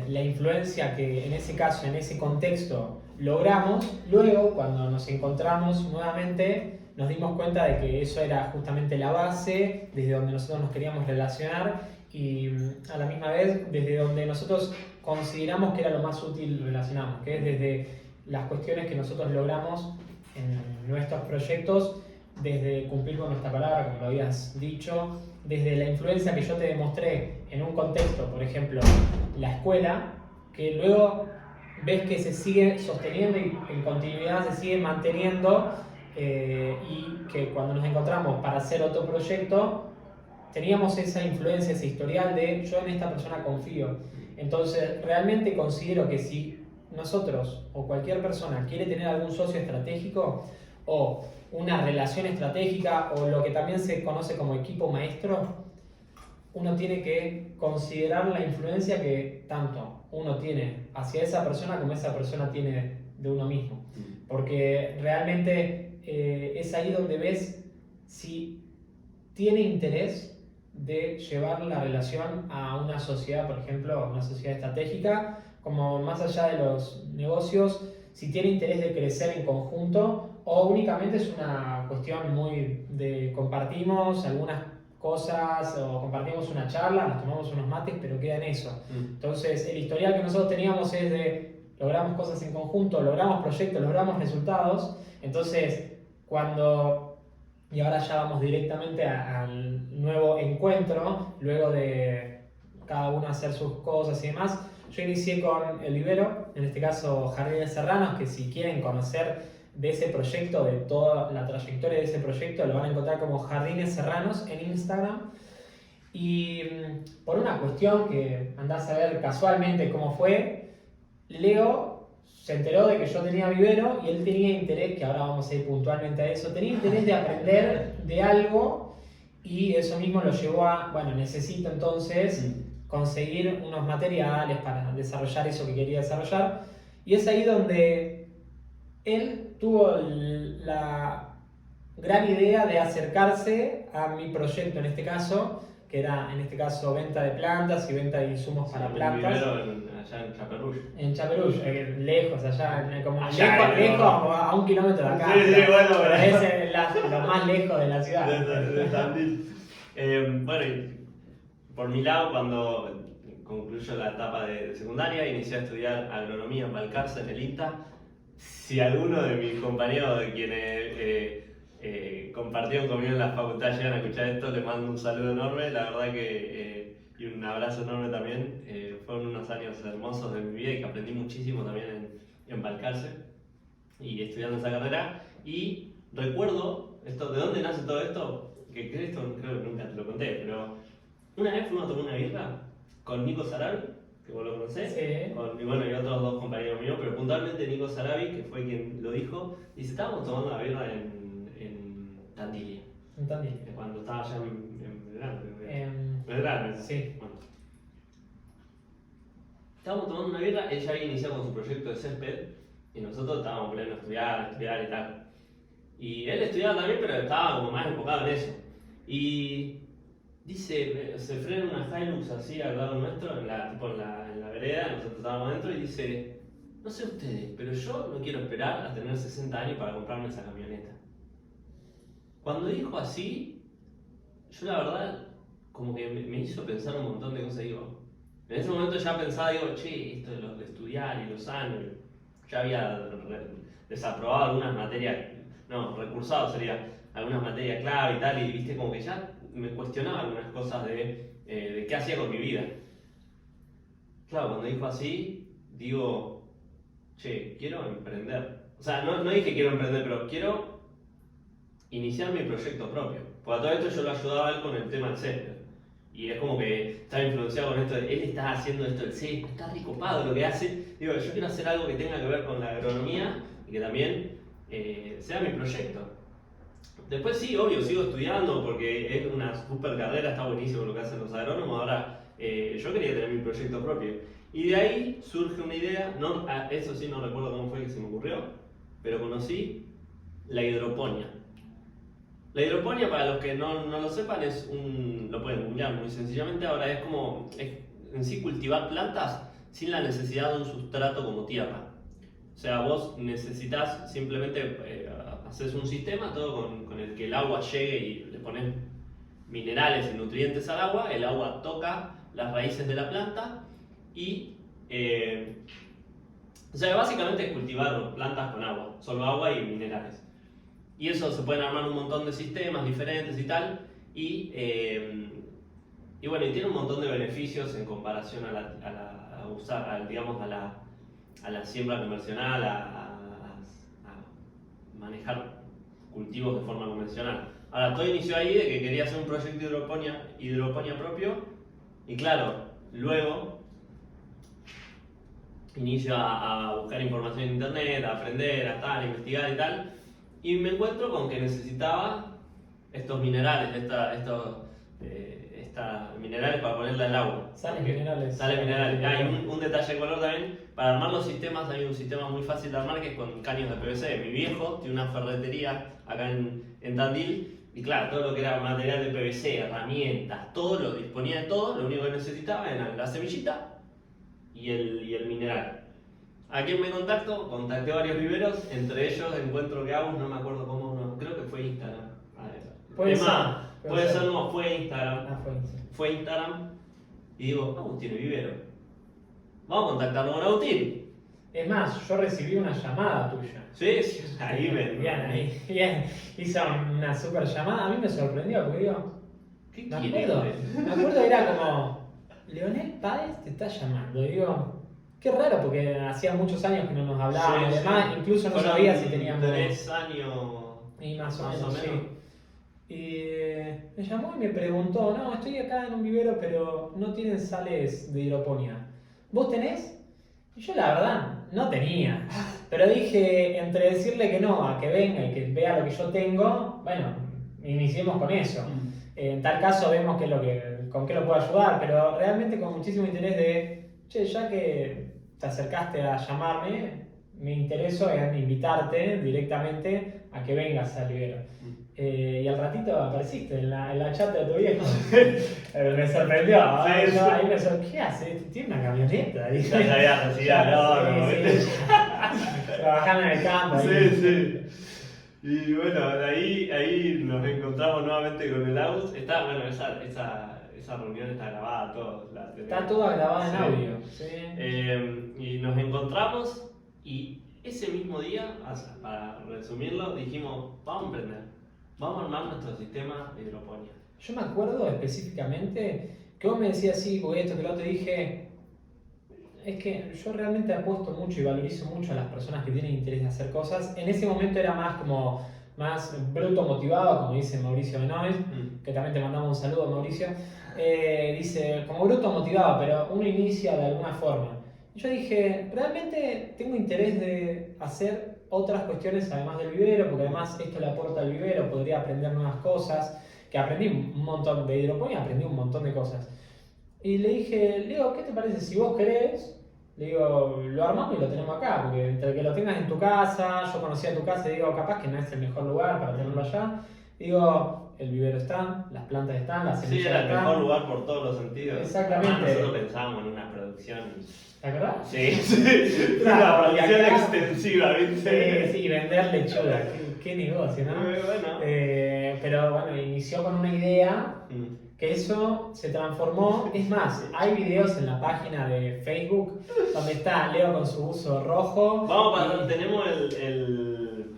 la influencia que en ese caso, en ese contexto, logramos, luego cuando nos encontramos nuevamente, nos dimos cuenta de que eso era justamente la base desde donde nosotros nos queríamos relacionar, y a la misma vez desde donde nosotros consideramos que era lo más útil relacionarnos, que es desde las cuestiones que nosotros logramos en nuestros proyectos, desde cumplir con nuestra palabra, como lo habías dicho, desde la influencia que yo te demostré en un contexto, por ejemplo, la escuela, que luego ves que se sigue sosteniendo y en continuidad se sigue manteniendo, y que cuando nos encontramos para hacer otro proyecto, teníamos esa influencia, ese historial de yo en esta persona confío. Entonces, realmente considero que si nosotros o cualquier persona quiere tener algún socio estratégico o una relación estratégica o lo que también se conoce como equipo maestro, uno tiene que considerar la influencia que tanto uno tiene hacia esa persona como esa persona tiene de uno mismo. Porque realmente es ahí donde ves si tiene interés de llevar la relación a una sociedad, por ejemplo, a una sociedad estratégica, como más allá de los negocios, si tiene interés de crecer en conjunto o únicamente es una cuestión muy de compartimos algunas cosas o compartimos una charla, nos tomamos unos mates, pero queda en eso. Entonces, el historial que nosotros teníamos es de logramos cosas en conjunto, logramos proyectos, logramos resultados. Entonces, y ahora ya vamos directamente al nuevo encuentro, luego de cada uno hacer sus cosas y demás. Yo inicié con el vivero, en este caso Jardines Serranos, que si quieren conocer de ese proyecto, de toda la trayectoria de ese proyecto, lo van a encontrar como Jardines Serranos en Instagram. Y por una cuestión que andás a ver casualmente cómo fue, Leo se enteró de que yo tenía vivero y él tenía interés, que ahora vamos a ir puntualmente a eso, tenía interés de aprender de algo y eso mismo lo llevó a, bueno, necesito entonces conseguir unos materiales para desarrollar eso que quería desarrollar. Y es ahí donde él tuvo la gran idea de acercarse a mi proyecto en este caso, que era en este caso venta de plantas y venta de insumos para plantas. Allá en Chaperrush. En Chaperrush, lejos, allá, como allá, lejos a 1 kilómetro de acá. Sí, bueno, pero es lo más lejos de la ciudad. De Tandil. Bueno, y por mi lado, cuando concluyo la etapa de secundaria, inicié a estudiar agronomía en Balcarce, en el INTA. Si alguno de mis compañeros de quienes compartieron conmigo en la facultad llegan a escuchar esto, les mando un saludo enorme, la verdad que y un abrazo enorme también. Fueron unos años hermosos de mi vida y que aprendí muchísimo también en Balcarce y estudiando esa carrera. Y recuerdo, ¿de dónde nace todo esto? Que esto creo que nunca te lo conté, pero una vez fuimos a tomar una birra con Nico Sarabi, que vos lo conocés, sí. y bueno, y otros 2 compañeros míos, pero puntualmente Nico Sarabi, que fue quien lo dijo, dice, estábamos tomando una birra en Tandil. En Tandil. Cuando estaba allá en Belgrano. Belgrano, sí. Bueno. Estábamos tomando una birra, él ya había iniciado con su proyecto de césped, y nosotros estábamos poniendo a estudiar y tal. Y él estudiaba también, pero estaba como más enfocado en eso. Y dice, se frena una Hilux así al lado nuestro, en la vereda, nosotros estábamos adentro, y dice, no sé ustedes, pero yo no quiero esperar a tener 60 años para comprarme esa camioneta. Cuando dijo así, yo la verdad, como que me hizo pensar un montón de cosas. Digo, en ese momento ya pensaba, digo, che, esto de estudiar y los años, ya había desaprobado algunas materias, no, recursado sería, algunas materias clave y tal, y viste, como que ya me cuestionaba algunas cosas de qué hacía con mi vida. Claro, cuando dijo así, digo, che, quiero emprender. O sea, no dije quiero emprender, pero quiero iniciar mi proyecto propio. Porque a todo esto yo lo ayudaba a él con el tema del césped. Y es como que estaba influenciado con esto de él está haciendo esto del césped, está recopado lo que hace. Digo, yo quiero hacer algo que tenga que ver con la agronomía y que también sea mi proyecto. Después sí, obvio, sigo estudiando porque es una super carrera, está buenísimo lo que hacen los agrónomos. Ahora yo quería tener mi proyecto propio. Y de ahí surge una idea, eso sí no recuerdo cómo fue que se me ocurrió, pero conocí la hidroponía. La hidroponía, para los que no lo sepan, lo pueden googlear muy sencillamente. Ahora es en sí cultivar plantas sin la necesidad de un sustrato como tierra. O sea, vos necesitas simplemente haces un sistema todo con el que el agua llegue y le pones minerales y nutrientes al agua, el agua toca las raíces de la planta y o sea, básicamente es cultivar plantas con agua, solo agua y minerales. Y eso se pueden armar un montón de sistemas diferentes y tal, y bueno, y tiene un montón de beneficios en comparación a la siembra convencional, a manejar cultivos de forma convencional. Ahora, todo inició ahí de que quería hacer un proyecto de hidroponía propio, y claro, luego inicio a buscar información en internet, a aprender, a investigar y tal, y me encuentro con que necesitaba estos minerales, minerales para ponerle al agua. Sales minerales. Hay un detalle de color también. Para armar los sistemas hay un sistema muy fácil de armar que es con caños de PVC. Mi viejo tiene una ferretería acá en Tandil y claro, todo lo que era material de PVC, herramientas, todo lo disponía de todo. Lo único que necesitaba era la semillita y el mineral. ¿A quién me contacto? Contacté a varios viveros, entre ellos encuentro que Agus, no me acuerdo cómo, creo que fue Instagram. Puede ser, no, fue Instagram. Fue Instagram y digo, Agus tiene vivero. Vamos a contactarlo con Agustín. Es más, yo recibí una llamada tuya. Sí, ahí bien. Hizo una super llamada, a mí me sorprendió porque digo, me acuerdo era como, Leonel Páez te está llamando, digo, Qué raro, porque hacía muchos años que no nos hablábamos y Sí, demás, sí. incluso no Fueron sabía si teníamos... 3 años Y más o más menos, o sí. menos. Y me llamó y me preguntó, no, estoy acá en un vivero, pero no tienen sales de hidroponía. ¿Vos tenés? Y yo la verdad no tenía. Pero dije, entre decirle que no, a que venga y que vea lo que yo tengo, bueno, iniciemos con eso. En tal caso vemos qué es lo que, con qué lo puedo ayudar, pero realmente con muchísimo interés de, che, ya que te acercaste a llamarme, mi interés en invitarte directamente a que vengas al vivero. Y al ratito apareciste en la chat de tu viejo. Me sorprendió. Sí, sí. Ahí me sorprendió. ¿Qué hace? Tiene una camioneta. Ya se había recibido al horno, Sí, trabajando en el campo. Sí, ahí. sí. Y bueno, ahí nos encontramos nuevamente con el Aus. Está, bueno, esa reunión está grabada, todo. Está toda grabada en Sí. audio. Sí. Y nos encontramos y ese mismo día, para resumirlo, dijimos, vamos a emprender, vamos a armar nuestro sistema de hidroponía. Yo me acuerdo específicamente que vos me decías sí, porque esto que lo te dije, es que yo realmente apuesto mucho y valorizo mucho a las personas que tienen interés de hacer cosas. En ese momento era más bruto motivado, como dice Mauricio Benoist, que también te mandamos un saludo, Mauricio. Dice, como bruto motivado, pero uno inicia de alguna forma. Y yo dije, realmente tengo interés de hacer otras cuestiones además del vivero, porque además esto le aporta al vivero, podría aprender nuevas cosas, que aprendí un montón de hidroponía, aprendí un montón de cosas. Y le dije, Leo, ¿qué te parece si vos querés? Le digo, lo armamos y lo tenemos acá, porque entre que lo tengas en tu casa, yo conocía tu casa y digo, capaz que no es el mejor lugar para tenerlo allá. Digo, el vivero está, las plantas están, las Sí, semillas era el están. mejor lugar por todos los sentidos. Exactamente. Además, nosotros pensábamos en una producción. ¿Te acordás? Sí, sí. Claro, Una producción y acá- extensiva, ¿viste? Sí, vender lechuga, qué negocio, ¿no? Muy bueno. Pero bueno, inició con una idea. Que eso se transformó, es más, hay videos en la página de Facebook donde está Leo con su buzo rojo. Vamos a pasar, y- tenemos el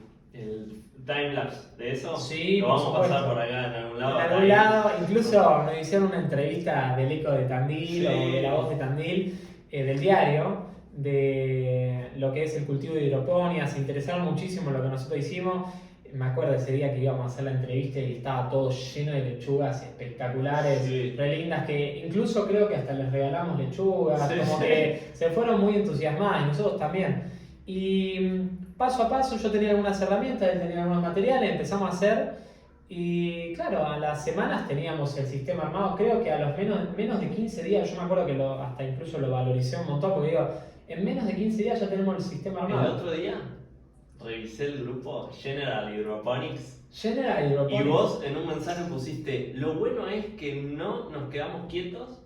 timelapse de eso. Sí, lo por vamos a pasar supuesto. por acá en algún En lado. algún ahí. lado, incluso nos hicieron una entrevista del Eco de Tandil Sí. o de La Voz de Tandil, del diario, de lo que es el cultivo de hidroponía. Se interesaron muchísimo en lo que nosotros hicimos. Me acuerdo ese día que íbamos a hacer la entrevista y estaba todo lleno de lechugas espectaculares, Sí. re lindas, que incluso creo que hasta les regalamos lechugas, Sí, como sí. que se fueron muy entusiasmadas y nosotros también. Y paso a paso yo tenía algunas herramientas, él tenía algunos materiales, empezamos a hacer y claro, a las semanas teníamos el sistema armado. Creo que a los menos de 15 días, yo me acuerdo que hasta incluso lo valoricé un montón porque digo, en menos de 15 días ya tenemos el sistema El armado. otro día revisé el grupo General Hydroponics General y Hydroponics. vos en un mensaje pusiste, lo bueno es que no nos quedamos quietos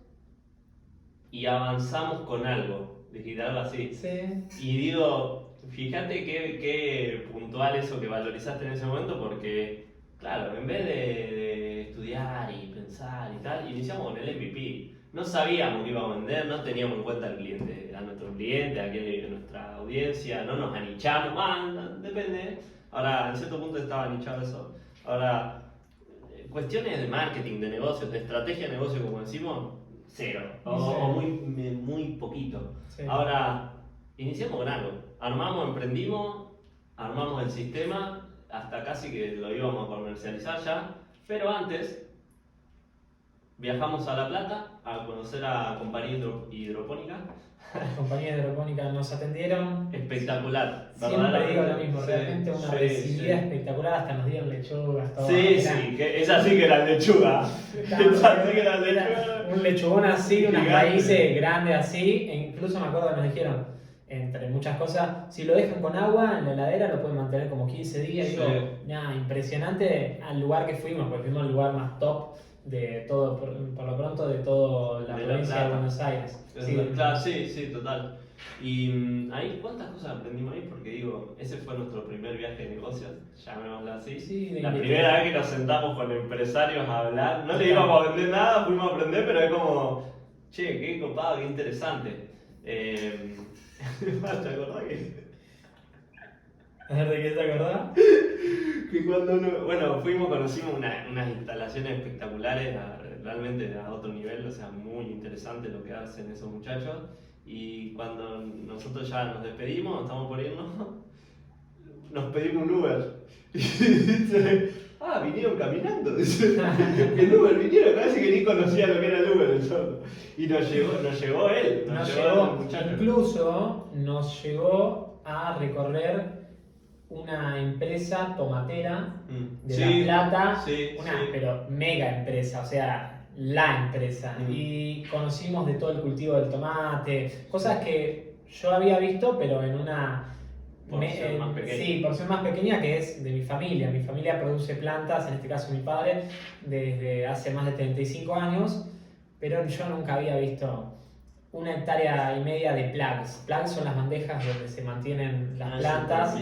y avanzamos con algo, dijiste algo así. Sí. Y digo, fíjate qué puntual eso que valorizaste en ese momento porque, claro, en vez de estudiar y pensar y tal, iniciamos con el MVP. No sabíamos que íbamos a vender, no teníamos en cuenta al cliente, a nuestro cliente, a nuestra audiencia, no nos anichamos, depende. Ahora, en cierto punto estaba anichado eso. Ahora, cuestiones de marketing, de negocios, de estrategia de negocio, como decimos, cero, o muy poquito. Sí. Ahora, iniciamos con algo, emprendimos, armamos el sistema, hasta casi que lo íbamos a comercializar ya, pero antes viajamos a La Plata a conocer a Compañía Hidropónica. Las compañías de hidropónica nos atendieron. Espectacular. Siempre digo lo mismo, Sí, realmente una sí, recibida sí. espectacular, hasta nos dieron lechugas, todo. Sí, Era- sí, que esa sí que era lechuga. Esa sí que era lechuga. Un lechugón así, unas Gigante. raíces grandes así, e incluso me acuerdo que nos dijeron, entre muchas cosas, si lo dejan con agua en la heladera lo pueden mantener como 15 días. Sí. Digo, nada, impresionante al lugar que fuimos, porque fuimos al lugar más top de todo, por lo pronto, de toda la De La provincia de Plata. Buenos Aires. Claro, sí, total. Y ahí, ¿cuántas cosas aprendimos ahí? Porque digo, ese fue nuestro primer viaje de negocios, llamémoslo así. Sí, de La investigación. primera vez que nos sentamos con empresarios a hablar, no le íbamos a vender nada, fuimos a aprender, pero es como, che, qué copado, qué interesante. ¿Te acordás A ver, ¿de qué te acordás? que cuando bueno, conocimos unas instalaciones espectaculares, realmente a otro nivel, o sea, muy interesante lo que hacen esos muchachos. Y cuando nosotros ya nos despedimos, estamos por irnos, nos pedimos un Uber. Y dice, vinieron caminando. Dice, el Uber vinieron, casi que ni conocía lo que era el Uber el sordo. Y nos llegó él, nos llegó el muchacho. Incluso nos llegó a recorrer una empresa tomatera de La Plata, pero mega empresa, o sea, la empresa. Y conocimos de todo el cultivo del tomate, cosas que yo había visto, pero en una porción más pequeña. Sí, porción más pequeña, que es de mi familia. Mi familia produce plantas, en este caso mi padre, desde hace más de 35 años, pero yo nunca había visto 1,5 hectáreas de plugs. Plugs son las bandejas donde se mantienen las plantas.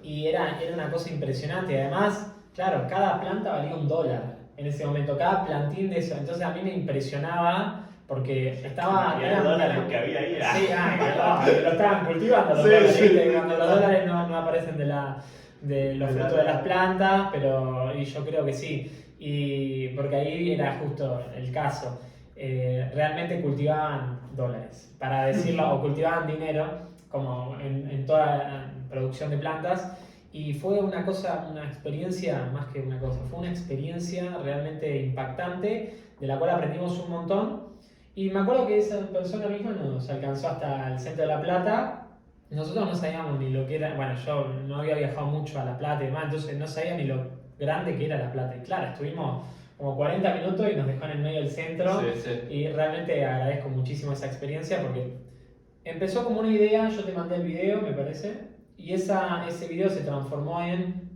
Y era una cosa impresionante. Además, claro, cada planta valía $1 en ese momento, cada plantín de eso. Entonces a mí me impresionaba porque estaba... Eran dólares que había ahí. Sí, lo estaban cultivando los dólares, ¿viste? Cuando los dólares no aparecen de los frutos de las plantas, y yo creo que sí. Y porque ahí era justo el caso. Realmente cultivaban dólares, para decirlo, o cultivaban dinero, como en toda producción de plantas, y fue una experiencia, más que una cosa, fue una experiencia realmente impactante, de la cual aprendimos un montón. Y me acuerdo que esa persona misma nos alcanzó hasta el centro de La Plata. Nosotros no sabíamos ni lo que era, bueno, yo no había viajado mucho a La Plata y demás, entonces no sabía ni lo grande que era La Plata. Y claro, estuvimos como 40 minutos y nos dejó en el medio del centro. Y realmente agradezco muchísimo esa experiencia porque empezó como una idea, yo te mandé el video, me parece, y ese video se transformó en,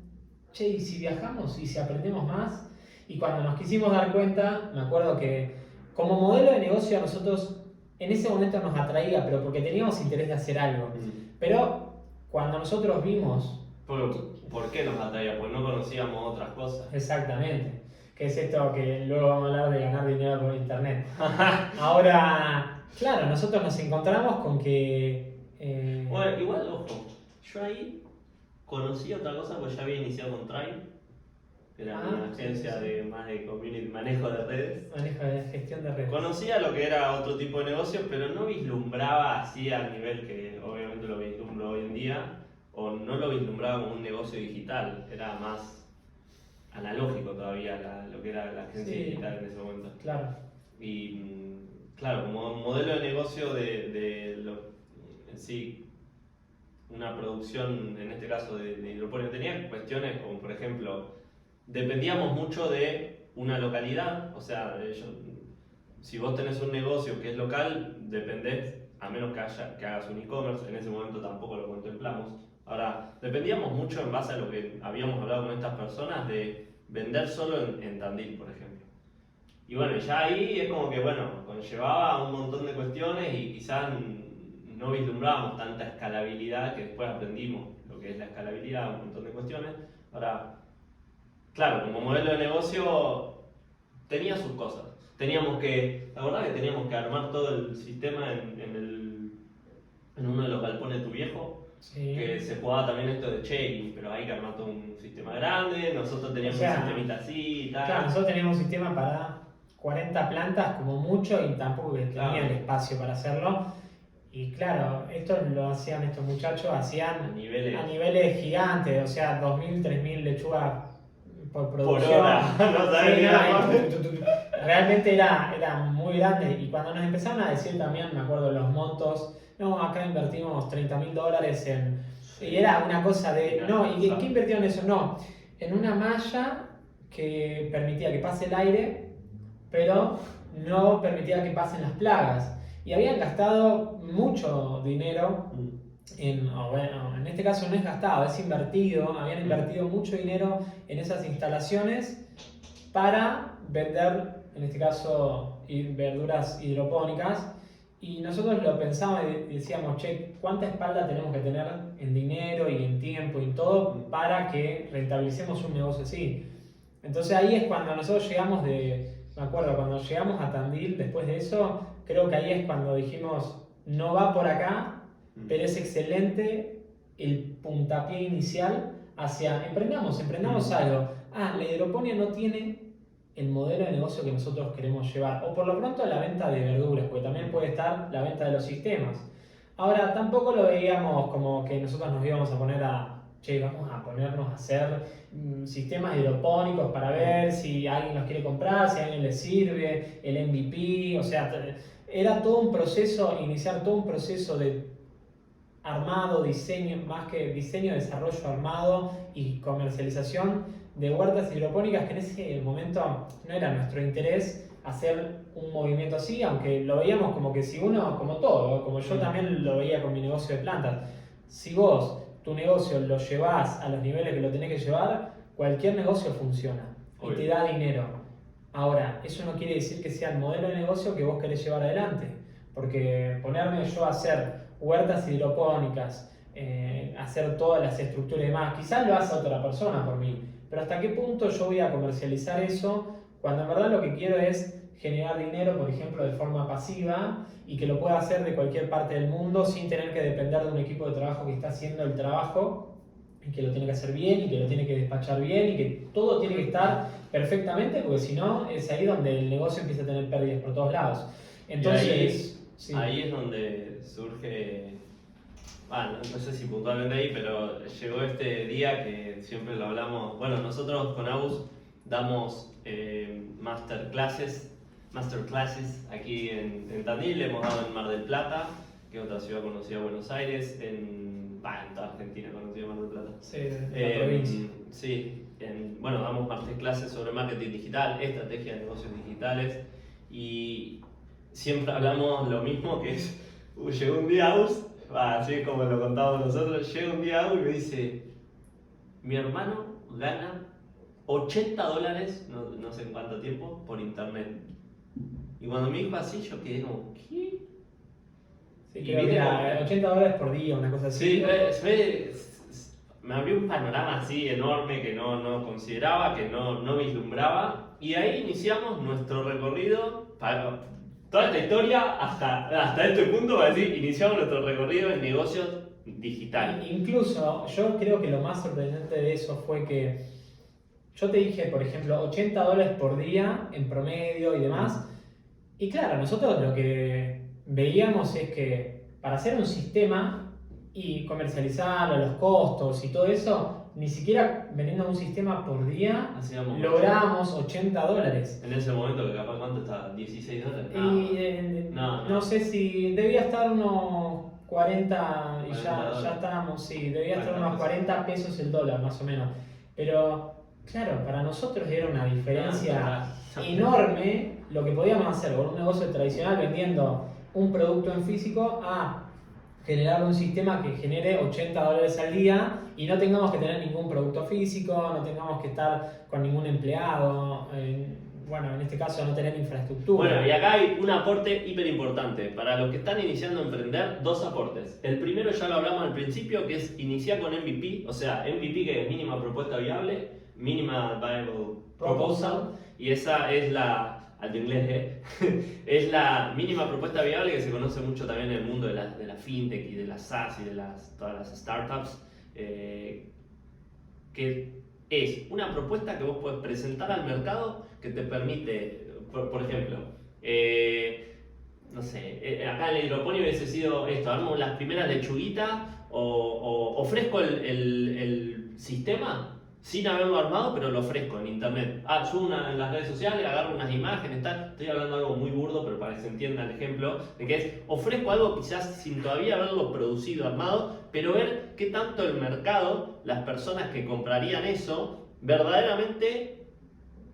che, ¿y si viajamos? ¿Y si aprendemos más? Y cuando nos quisimos dar cuenta, me acuerdo que como modelo de negocio a nosotros en ese momento nos atraía, pero porque teníamos interés de hacer algo. Pero cuando nosotros vimos... ¿Por qué nos atraía? Porque no conocíamos otras cosas. Exactamente. Que es esto que luego vamos a hablar de ganar dinero por internet. Ahora, claro, nosotros nos encontramos con que... Bueno, igual, ojo, yo ahí conocí otra cosa porque ya había iniciado con Tribe, que era una agencia de más de community, manejo de redes. Manejo de gestión de redes. Conocía lo que era otro tipo de negocio, pero no vislumbraba así al nivel que obviamente lo vislumbro hoy en día, o no lo vislumbraba como un negocio digital, era más analógico todavía lo que era la agencia digital en ese momento. Claro. Y claro, como modelo de negocio en sí, una producción, en este caso de hidroponía, tenía cuestiones como, por ejemplo, dependíamos mucho de una localidad, o sea, si vos tenés un negocio que es local, dependés, a menos que hagas un e-commerce, en ese momento tampoco lo contemplamos. Ahora, dependíamos mucho en base a lo que habíamos hablado con estas personas de vender solo en Tandil, por ejemplo. Y bueno, ya ahí es como que, bueno, conllevaba un montón de cuestiones y quizás no vislumbrábamos tanta escalabilidad, que después aprendimos lo que es la escalabilidad, un montón de cuestiones. Ahora, claro, como modelo de negocio tenía sus cosas. La verdad que teníamos que armar todo el sistema en uno de los galpones de tu viejo. Sí. Que se jugaba también esto de checking, pero hay que armar todo un sistema grande. Nosotros teníamos un sistemita así y tal. Claro, nosotros teníamos un sistema para 40 plantas como mucho y tampoco tenía el espacio para hacerlo. Y claro, esto lo hacían estos muchachos, hacían a niveles gigantes, o sea, 2.000, 3.000 lechugas por producción. Por hora, no sabía. Realmente era muy grande. Y cuando nos empezaron a decir también, me acuerdo los montos, no, acá invertimos $30.000 en... Y era una cosa de... No, ¿y qué invirtieron eso? No, en una malla que permitía que pase el aire, pero no permitía que pasen las plagas. Y habían gastado mucho dinero en este caso no es gastado, es invertido. Habían invertido mucho dinero en esas instalaciones para vender, en este caso, verduras hidropónicas. Y nosotros lo pensábamos y decíamos, che, ¿cuánta espalda tenemos que tener en dinero y en tiempo y en todo para que rentabilicemos un negocio así? Entonces ahí es cuando nosotros llegamos me acuerdo, cuando llegamos a Tandil, después de eso, creo que ahí es cuando dijimos, no va por acá, pero es excelente el puntapié inicial hacia, emprendamos algo. La hidroponía no tiene el modelo de negocio que nosotros queremos llevar, o por lo pronto la venta de verduras, porque también puede estar la venta de los sistemas. Ahora, tampoco lo veíamos como que nosotros nos íbamos a poner che, vamos a ponernos a hacer sistemas hidropónicos para ver si alguien los quiere comprar, si a alguien les sirve, el MVP, o sea, era todo un proceso, iniciar todo un proceso de armado, diseño, más que diseño, desarrollo armado y comercialización de huertas hidropónicas, que en ese momento no era nuestro interés hacer un movimiento así, aunque lo veíamos como que si uno, como todo, como yo también lo veía con mi negocio de plantas, si vos tu negocio lo llevás a los niveles que lo tenés que llevar, cualquier negocio funciona y te da dinero. Ahora, eso no quiere decir que sea el modelo de negocio que vos querés llevar adelante, porque ponerme yo a hacer huertas hidropónicas, hacer todas las estructuras y demás, quizás lo hace otra persona por mí, pero hasta qué punto yo voy a comercializar eso cuando en verdad lo que quiero es generar dinero, por ejemplo, de forma pasiva y que lo pueda hacer de cualquier parte del mundo sin tener que depender de un equipo de trabajo que está haciendo el trabajo y que lo tiene que hacer bien y que lo tiene que despachar bien y que todo tiene que estar perfectamente, porque si no es ahí donde el negocio empieza a tener pérdidas por todos lados. Entonces, ahí es donde surge, no sé si puntualmente ahí, pero llegó este día que siempre lo hablamos. Bueno, nosotros con Agus damos masterclasses aquí en Tandil, hemos dado en Mar del Plata, que es otra ciudad conocida, Buenos Aires, en toda Argentina conocida Mar del Plata. Sí, la provincia. Sí, bueno, damos masterclasses sobre marketing digital, estrategia de negocios digitales, y siempre hablamos lo mismo, que es, llegó un día Agus, así como lo contábamos nosotros, llega un día Agus y me dice, mi hermano gana $80, no sé en cuánto tiempo, por internet. Y cuando me dijo así, yo quedé como, ¿qué? Sí, creo que era $80 por día, una cosa así. Sí, me abrió un panorama así enorme que no consideraba, que no vislumbraba. Y ahí iniciamos nuestro recorrido, para toda esta historia, hasta este punto, para decir, iniciamos nuestro recorrido en negocios digitales. Incluso, yo creo que lo más sorprendente de eso fue que yo te dije, por ejemplo, $80 por día en promedio y demás. Y claro, nosotros lo que veíamos es que para hacer un sistema y comercializarlo, los costos y todo eso, ni siquiera vendiendo un sistema por día lográbamos $80. En ese momento, que capaz cuánto estaba, $16. No sé si debía estar unos 40 y ya estábamos, sí, debía estar unos 40 pesos el dólar más o menos. Pero claro, para nosotros era una diferencia enorme lo que podíamos hacer con un negocio tradicional vendiendo un producto en físico a generar un sistema que genere $80 al día y no tengamos que tener ningún producto físico, no tengamos que estar con ningún empleado, bueno, en este caso no tener infraestructura. Bueno, y acá hay un aporte hiper importante. Para los que están iniciando a emprender, dos aportes. El primero ya lo hablamos al principio, que es iniciar con MVP, o sea, MVP que es mínima propuesta viable, Minimal Viable Proposal, y esa es la, al de inglés, es la mínima propuesta viable que se conoce mucho también en el mundo de la fintech y de las SaaS y de todas las startups, que es una propuesta que vos podés presentar al mercado que te permite, por ejemplo, no sé, acá en el hidroponio hubiese sido esto, armo las primeras lechuguitas o ofrezco el sistema sin haberlo armado, pero lo ofrezco en internet. Subo en las redes sociales, agarro unas imágenes, tal. Estoy hablando de algo muy burdo, pero para que se entienda el ejemplo, de que es, ofrezco algo quizás sin todavía haberlo producido, armado, pero ver qué tanto el mercado, las personas que comprarían eso, verdaderamente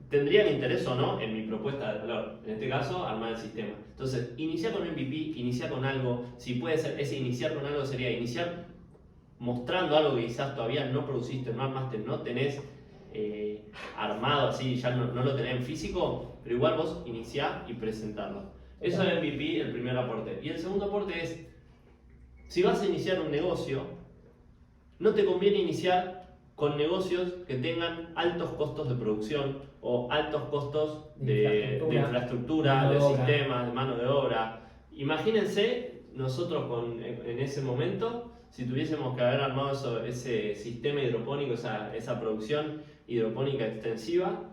tendrían interés o no en mi propuesta de valor. En este caso, armar el sistema. Entonces, iniciar con MVP, iniciar con algo. Si puede ser, ese iniciar con algo sería iniciar mostrando algo que quizás todavía no produciste, no armaste, no tenés armado así, ya no lo tenés en físico, pero igual vos iniciá y presentarlo. Eso es el MVP, el primer aporte. Y el segundo aporte es, si vas a iniciar un negocio, no te conviene iniciar con negocios que tengan altos costos de producción o altos costos de infraestructura, de sistemas, de mano de obra. Imagínense nosotros en ese momento, si tuviésemos que haber armado ese sistema hidropónico, esa producción hidropónica extensiva.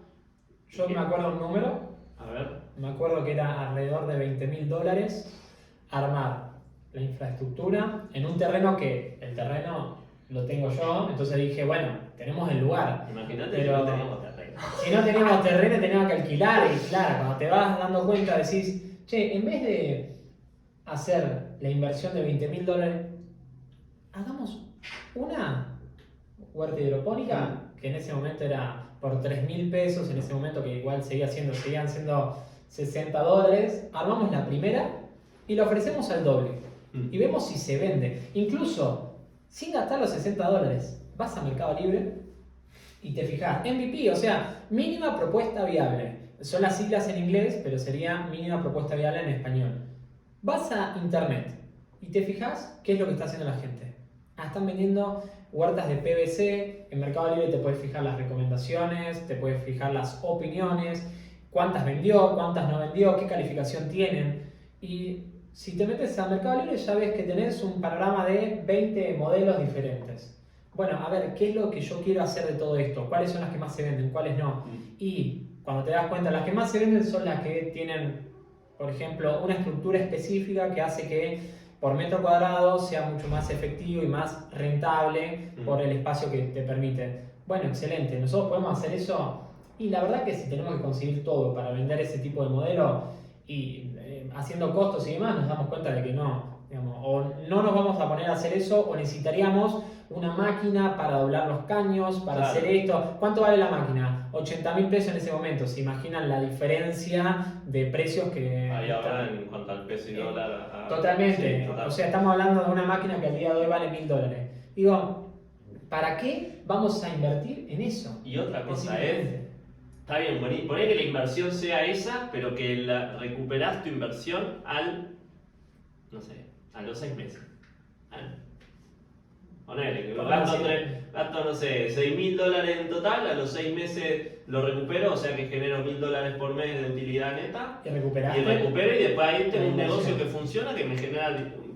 Yo me acuerdo un número. A ver. Me acuerdo que era alrededor de $20.000 armar la infraestructura en un terreno que el terreno lo tengo yo, entonces dije, bueno, tenemos el lugar. Imagínate pero si no teníamos terreno. Si no teníamos terreno, teníamos que alquilar y claro, cuando te vas dando cuenta decís, che, en vez de hacer la inversión de $20.000, hagamos una huerta hidropónica, que en ese momento era por $3.000, en ese momento que igual seguían siendo $60, armamos la primera y la ofrecemos al doble. Y vemos si se vende. Incluso, sin gastar los $60, vas a Mercado Libre y te fijas, MVP, o sea, mínima propuesta viable. Son las siglas en inglés, pero sería mínima propuesta viable en español. Vas a internet y te fijas qué es lo que está haciendo la gente. Están vendiendo huertas de PVC, en Mercado Libre te puedes fijar las recomendaciones, te puedes fijar las opiniones, cuántas vendió, cuántas no vendió, qué calificación tienen. Y si te metes a Mercado Libre ya ves que tenés un panorama de 20 modelos diferentes. Bueno, a ver, ¿qué es lo que yo quiero hacer de todo esto? ¿Cuáles son las que más se venden? ¿Cuáles no? Y cuando te das cuenta, las que más se venden son las que tienen, por ejemplo, una estructura específica que hace que por metro cuadrado sea mucho más efectivo y más rentable por el espacio que te permite. Bueno, excelente, nosotros podemos hacer eso y la verdad que si tenemos que conseguir todo para vender ese tipo de modelo y haciendo costos y demás, nos damos cuenta de que no, digamos, o no nos vamos a poner a hacer eso o necesitaríamos una máquina para doblar los caños, para hacer esto. ¿Cuánto vale la máquina? $80.000 en ese momento. ¿Se imaginan la diferencia de precios que ahí ahora en cuanto al peso y dólar? Totalmente. Sí, total. O sea, estamos hablando de una máquina que al día de hoy vale $1.000. Digo, ¿para qué vamos a invertir en eso? Y otra cosa es, está bien, poné que la inversión sea esa, pero que recuperás tu inversión no sé, a los 6 meses. Ponele, que gasto, no sé, $6.000 en total, a los 6 meses lo recupero, o sea que genero $1.000 por mes de utilidad neta. Y recuperaste. Y recupero y después ahí tengo un negocio que funciona que me genera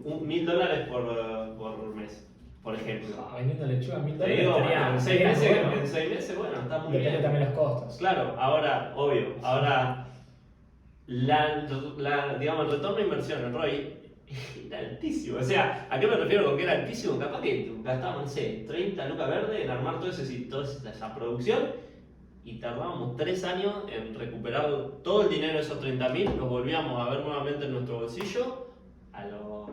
$1.000 por mes, por ejemplo. Vendiendo lechuga $1.000. Te digo, en 6 meses, bueno, está muy bien. Depende también los costos. Claro, ahora, obvio, digamos, el retorno de inversión, el ROI, era altísimo. O sea, ¿a qué me refiero con que era altísimo? Capaz que gastábamos, no sé, 30 lucas verdes en armar toda esa producción y tardábamos 3 años en recuperar todo el dinero de esos 30.000, los volvíamos a ver nuevamente en nuestro bolsillo a los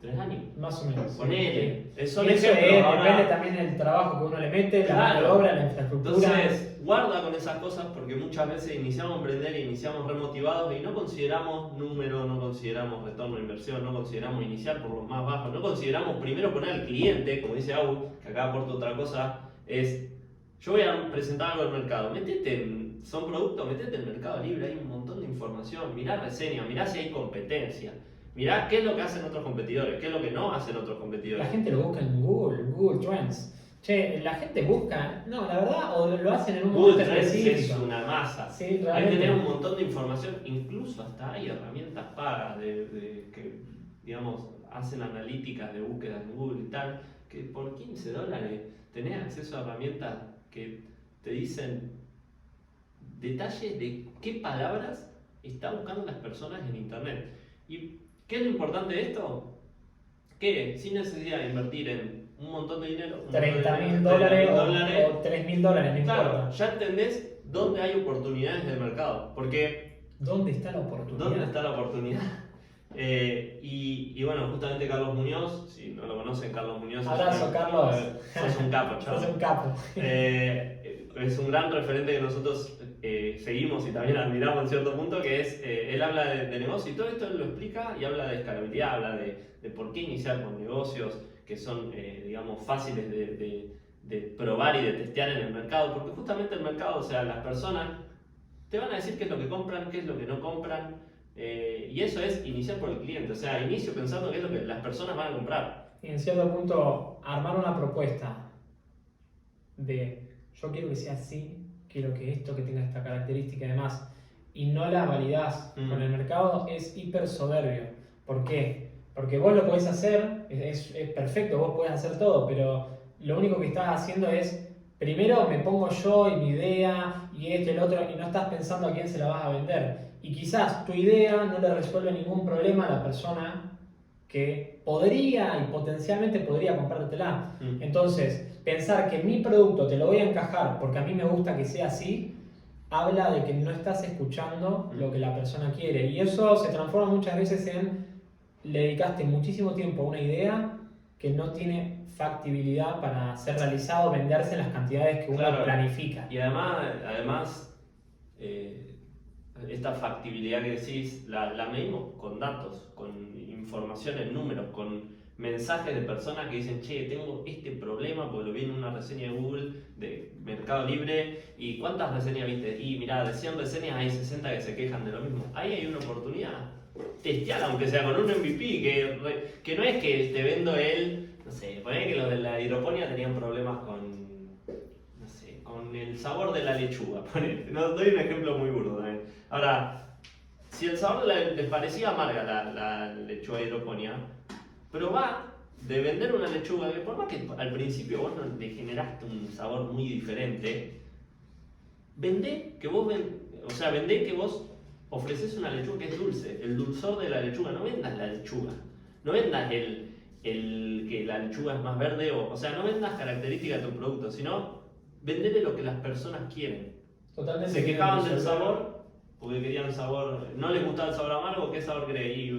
3 años. Más o menos. Ponele. Son eso ejemplos. Depende también del trabajo que uno le mete, la mano de obra, la infraestructura. Entonces, guarda con esas cosas porque muchas veces iniciamos a emprender y iniciamos remotivados y no consideramos número, no consideramos retorno de inversión, no consideramos iniciar por los más bajos, no consideramos primero poner al cliente, como dice Agus, que acá aporta otra cosa, es yo voy a presentar algo al mercado, son productos, metete en Mercado Libre, hay un montón de información, mirá reseñas, mirá si hay competencia. Mirá qué es lo que hacen otros competidores, qué es lo que no hacen otros competidores. La gente lo busca en Google Trends. Che, la gente busca, no, la verdad, o lo hacen en un Google momento Trends específico. es una masa. Sí, hay que realmente. tener un montón de información, incluso hasta hay herramientas pagas que, digamos, hacen analíticas de búsqueda en Google y tal, que por $15 tenés acceso a herramientas que te dicen detalles de qué palabras están buscando las personas en internet. ¿Y qué es lo importante de esto? Que sin necesidad de invertir en un montón de dinero, $30.000 o $3.000, no claro, importa. ya entendés dónde hay oportunidades del mercado. Porque ¿Dónde está la oportunidad? ¿dónde está la oportunidad? Y bueno, justamente Carlos Muñoz, si no lo conocen, Carlos Muñoz. Abrazo, Carlos. Sos un capo, chaval. Sos un capo. Es un gran referente que nosotros seguimos y también admiramos en cierto punto, que es, él habla de negocio y todo esto él lo explica y habla de escalabilidad, habla de por qué iniciar con negocios que son, digamos, fáciles de probar y de testear en el mercado, porque justamente el mercado, o sea, las personas te van a decir qué es lo que compran, qué es lo que no compran, y eso es iniciar por el cliente, o sea, inicio pensando qué es lo que las personas van a comprar. Y en cierto punto, armar una propuesta de yo quiero que sea así, quiero que esto, que tenga esta característica y demás, y no la validás con el mercado, es hiper soberbio. ¿Por qué? Porque vos lo podés hacer, es perfecto, vos podés hacer todo, pero lo único que estás haciendo es, primero me pongo yo y mi idea, y esto y el otro, y no estás pensando a quién se la vas a vender. Y quizás tu idea no le resuelve ningún problema a la persona que podría y potencialmente podría comprártela. Mm. Entonces, pensar que mi producto te lo voy a encajar porque a mí me gusta que sea así, habla de que no estás escuchando lo que la persona quiere. Y eso se transforma muchas veces en, le dedicaste muchísimo tiempo a una idea que no tiene factibilidad para ser realizado, venderse en las cantidades que uno Claro. planifica. Y además eh, esta factibilidad que decís, la medimos con datos, con información en números, con mensajes de personas que dicen, che, tengo este problema porque lo vi en una reseña de Google, de Mercado Libre, y ¿cuántas reseñas viste? Y mirá, de 100 reseñas hay 60 que se quejan de lo mismo. Ahí hay una oportunidad. Testeala, aunque sea con un MVP, que no es que te vendo no sé, ponele que los de la hidroponía tenían problemas no sé, con el sabor de la lechuga, ponele. No, doy un ejemplo muy burdo también. Ahora, si el sabor les parecía amarga la lechuga de hidroponía, probá de vender una lechuga que por más que al principio vos no le generaste un sabor muy diferente, vendé que vos ofreces una lechuga que es dulce, el dulzor de la lechuga, no vendas la lechuga, no vendas el que la lechuga es más verde, o sea, no vendas características de tu producto, sino vendele lo que las personas quieren. Totalmente. Se quejaban del sabor, porque querían sabor, no les gustaba el sabor amargo, ¿qué sabor querés? Y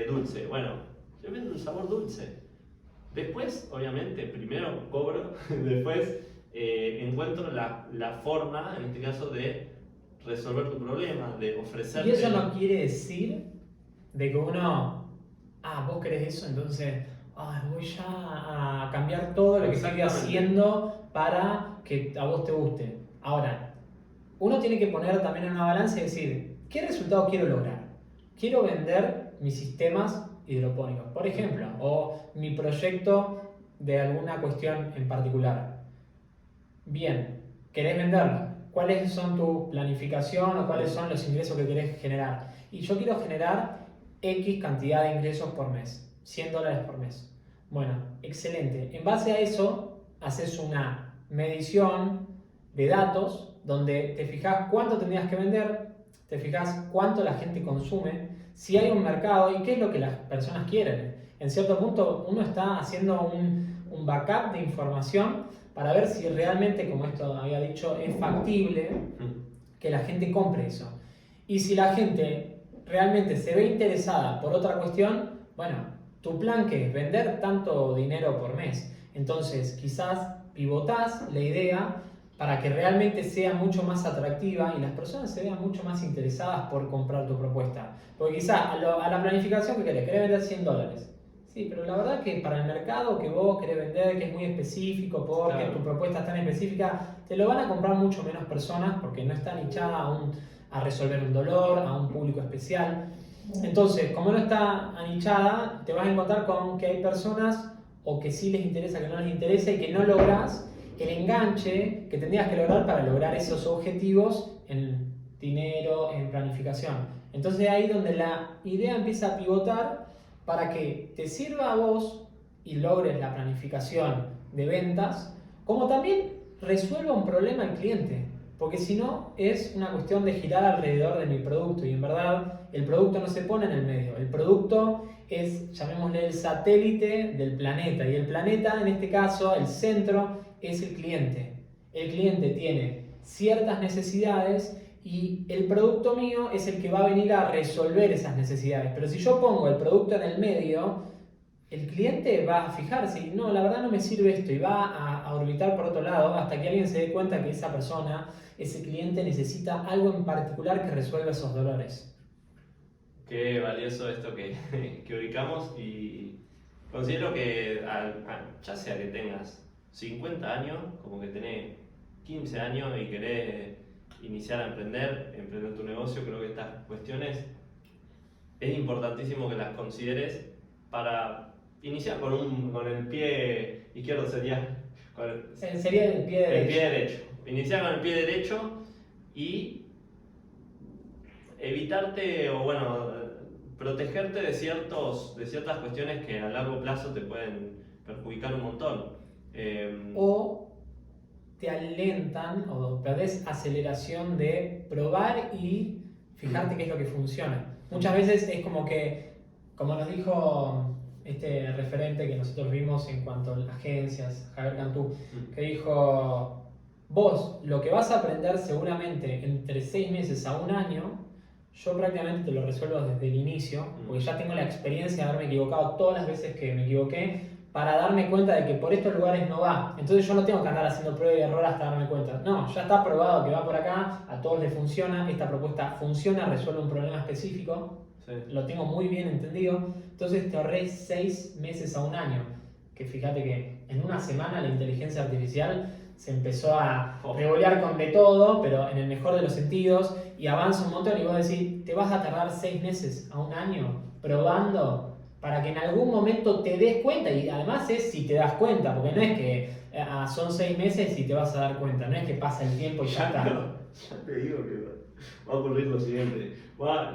dulce. Bueno, yo vendo un sabor dulce. Después, obviamente, primero cobro, después encuentro la forma, en este caso, de resolver tu problema, de ofrecerte. Y eso no quiere decir de que uno, vos querés eso, entonces voy ya a cambiar todo lo que estoy haciendo para que a vos te guste. Ahora, uno tiene que poner también en una balanza y decir, ¿qué resultado quiero lograr? Quiero vender mis sistemas hidropónicos, por ejemplo, o mi proyecto de alguna cuestión en particular. Bien, ¿querés venderlo? ¿Cuáles son tu planificación o cuáles son los ingresos que querés generar? Y yo quiero generar X cantidad de ingresos por mes, $100 por mes. Bueno, excelente. En base a eso, haces una medición de datos donde te fijas cuánto tendrías que vender, te fijas cuánto la gente consume, si hay un mercado y qué es lo que las personas quieren. En cierto punto, uno está haciendo un backup de información para ver si realmente, como esto había dicho, es factible que la gente compre eso. Y si la gente realmente se ve interesada por otra cuestión, bueno, tu plan que es vender tanto dinero por mes. Entonces, quizás pivotás la idea para que realmente sea mucho más atractiva y las personas se vean mucho más interesadas por comprar tu propuesta. Porque quizás a la planificación que querés vender $100. Sí, pero la verdad que para el mercado que vos querés vender, que es muy específico, porque Claro. tu propuesta es tan específica, te lo van a comprar mucho menos personas porque no está nichada a resolver un dolor, a un público especial. Entonces, como no está anichada, te vas a encontrar con que hay personas o que sí les interesa, que no les interesa y que no lográs el enganche que tendrías que lograr para lograr esos objetivos en dinero, en planificación. Entonces ahí donde la idea empieza a pivotar para que te sirva a vos y logres la planificación de ventas, como también resuelva un problema al cliente. Porque si no, es una cuestión de girar alrededor de mi producto. Y en verdad, el producto no se pone en el medio. El producto es, llamémosle, el satélite del planeta. Y el planeta, en este caso, el centro, es el cliente. El cliente tiene ciertas necesidades y el producto mío es el que va a venir a resolver esas necesidades. Pero si yo pongo el producto en el medio, el cliente va a fijarse y no, la verdad no me sirve esto y va a orbitar por otro lado hasta que alguien se dé cuenta que esa persona, ese cliente necesita algo en particular que resuelva esos dolores. Qué valioso esto que ubicamos y considero que ya sea que tengas 50 años, como que tenés 15 años y querés iniciar a emprender tu negocio, creo que estas cuestiones es importantísimo que las consideres para iniciar con el pie izquierdo sería sería el pie derecho. El pie derecho. Iniciar con el pie derecho y evitarte o bueno, protegerte de ciertas cuestiones que a largo plazo te pueden perjudicar un montón. O te alentan o perdés aceleración de probar y fijarte qué es lo que funciona. Muchas veces es como que como nos dijo este referente que nosotros vimos en cuanto a agencias, Javier Cantú, que dijo, vos lo que vas a aprender seguramente entre 6 meses a un año, yo prácticamente te lo resuelvo desde el inicio, porque ya tengo la experiencia de haberme equivocado todas las veces que me equivoqué, para darme cuenta de que por estos lugares no va. Entonces yo no tengo que andar haciendo prueba y error hasta darme cuenta. No, ya está probado que va por acá, a todos les funciona, esta propuesta funciona, resuelve un problema específico, sí. Lo tengo muy bien entendido. Entonces te ahorré 6 meses a un año. Que fíjate que en una semana la inteligencia artificial se empezó a revolear con de todo, pero en el mejor de los sentidos, y avanza un montón y vos decís, te vas a tardar 6 meses a un año probando para que en algún momento te des cuenta, y además es si te das cuenta, porque no es que son 6 meses y te vas a dar cuenta, no es que pasa el tiempo y ya está. Ya te digo que va a ocurrir lo siguiente.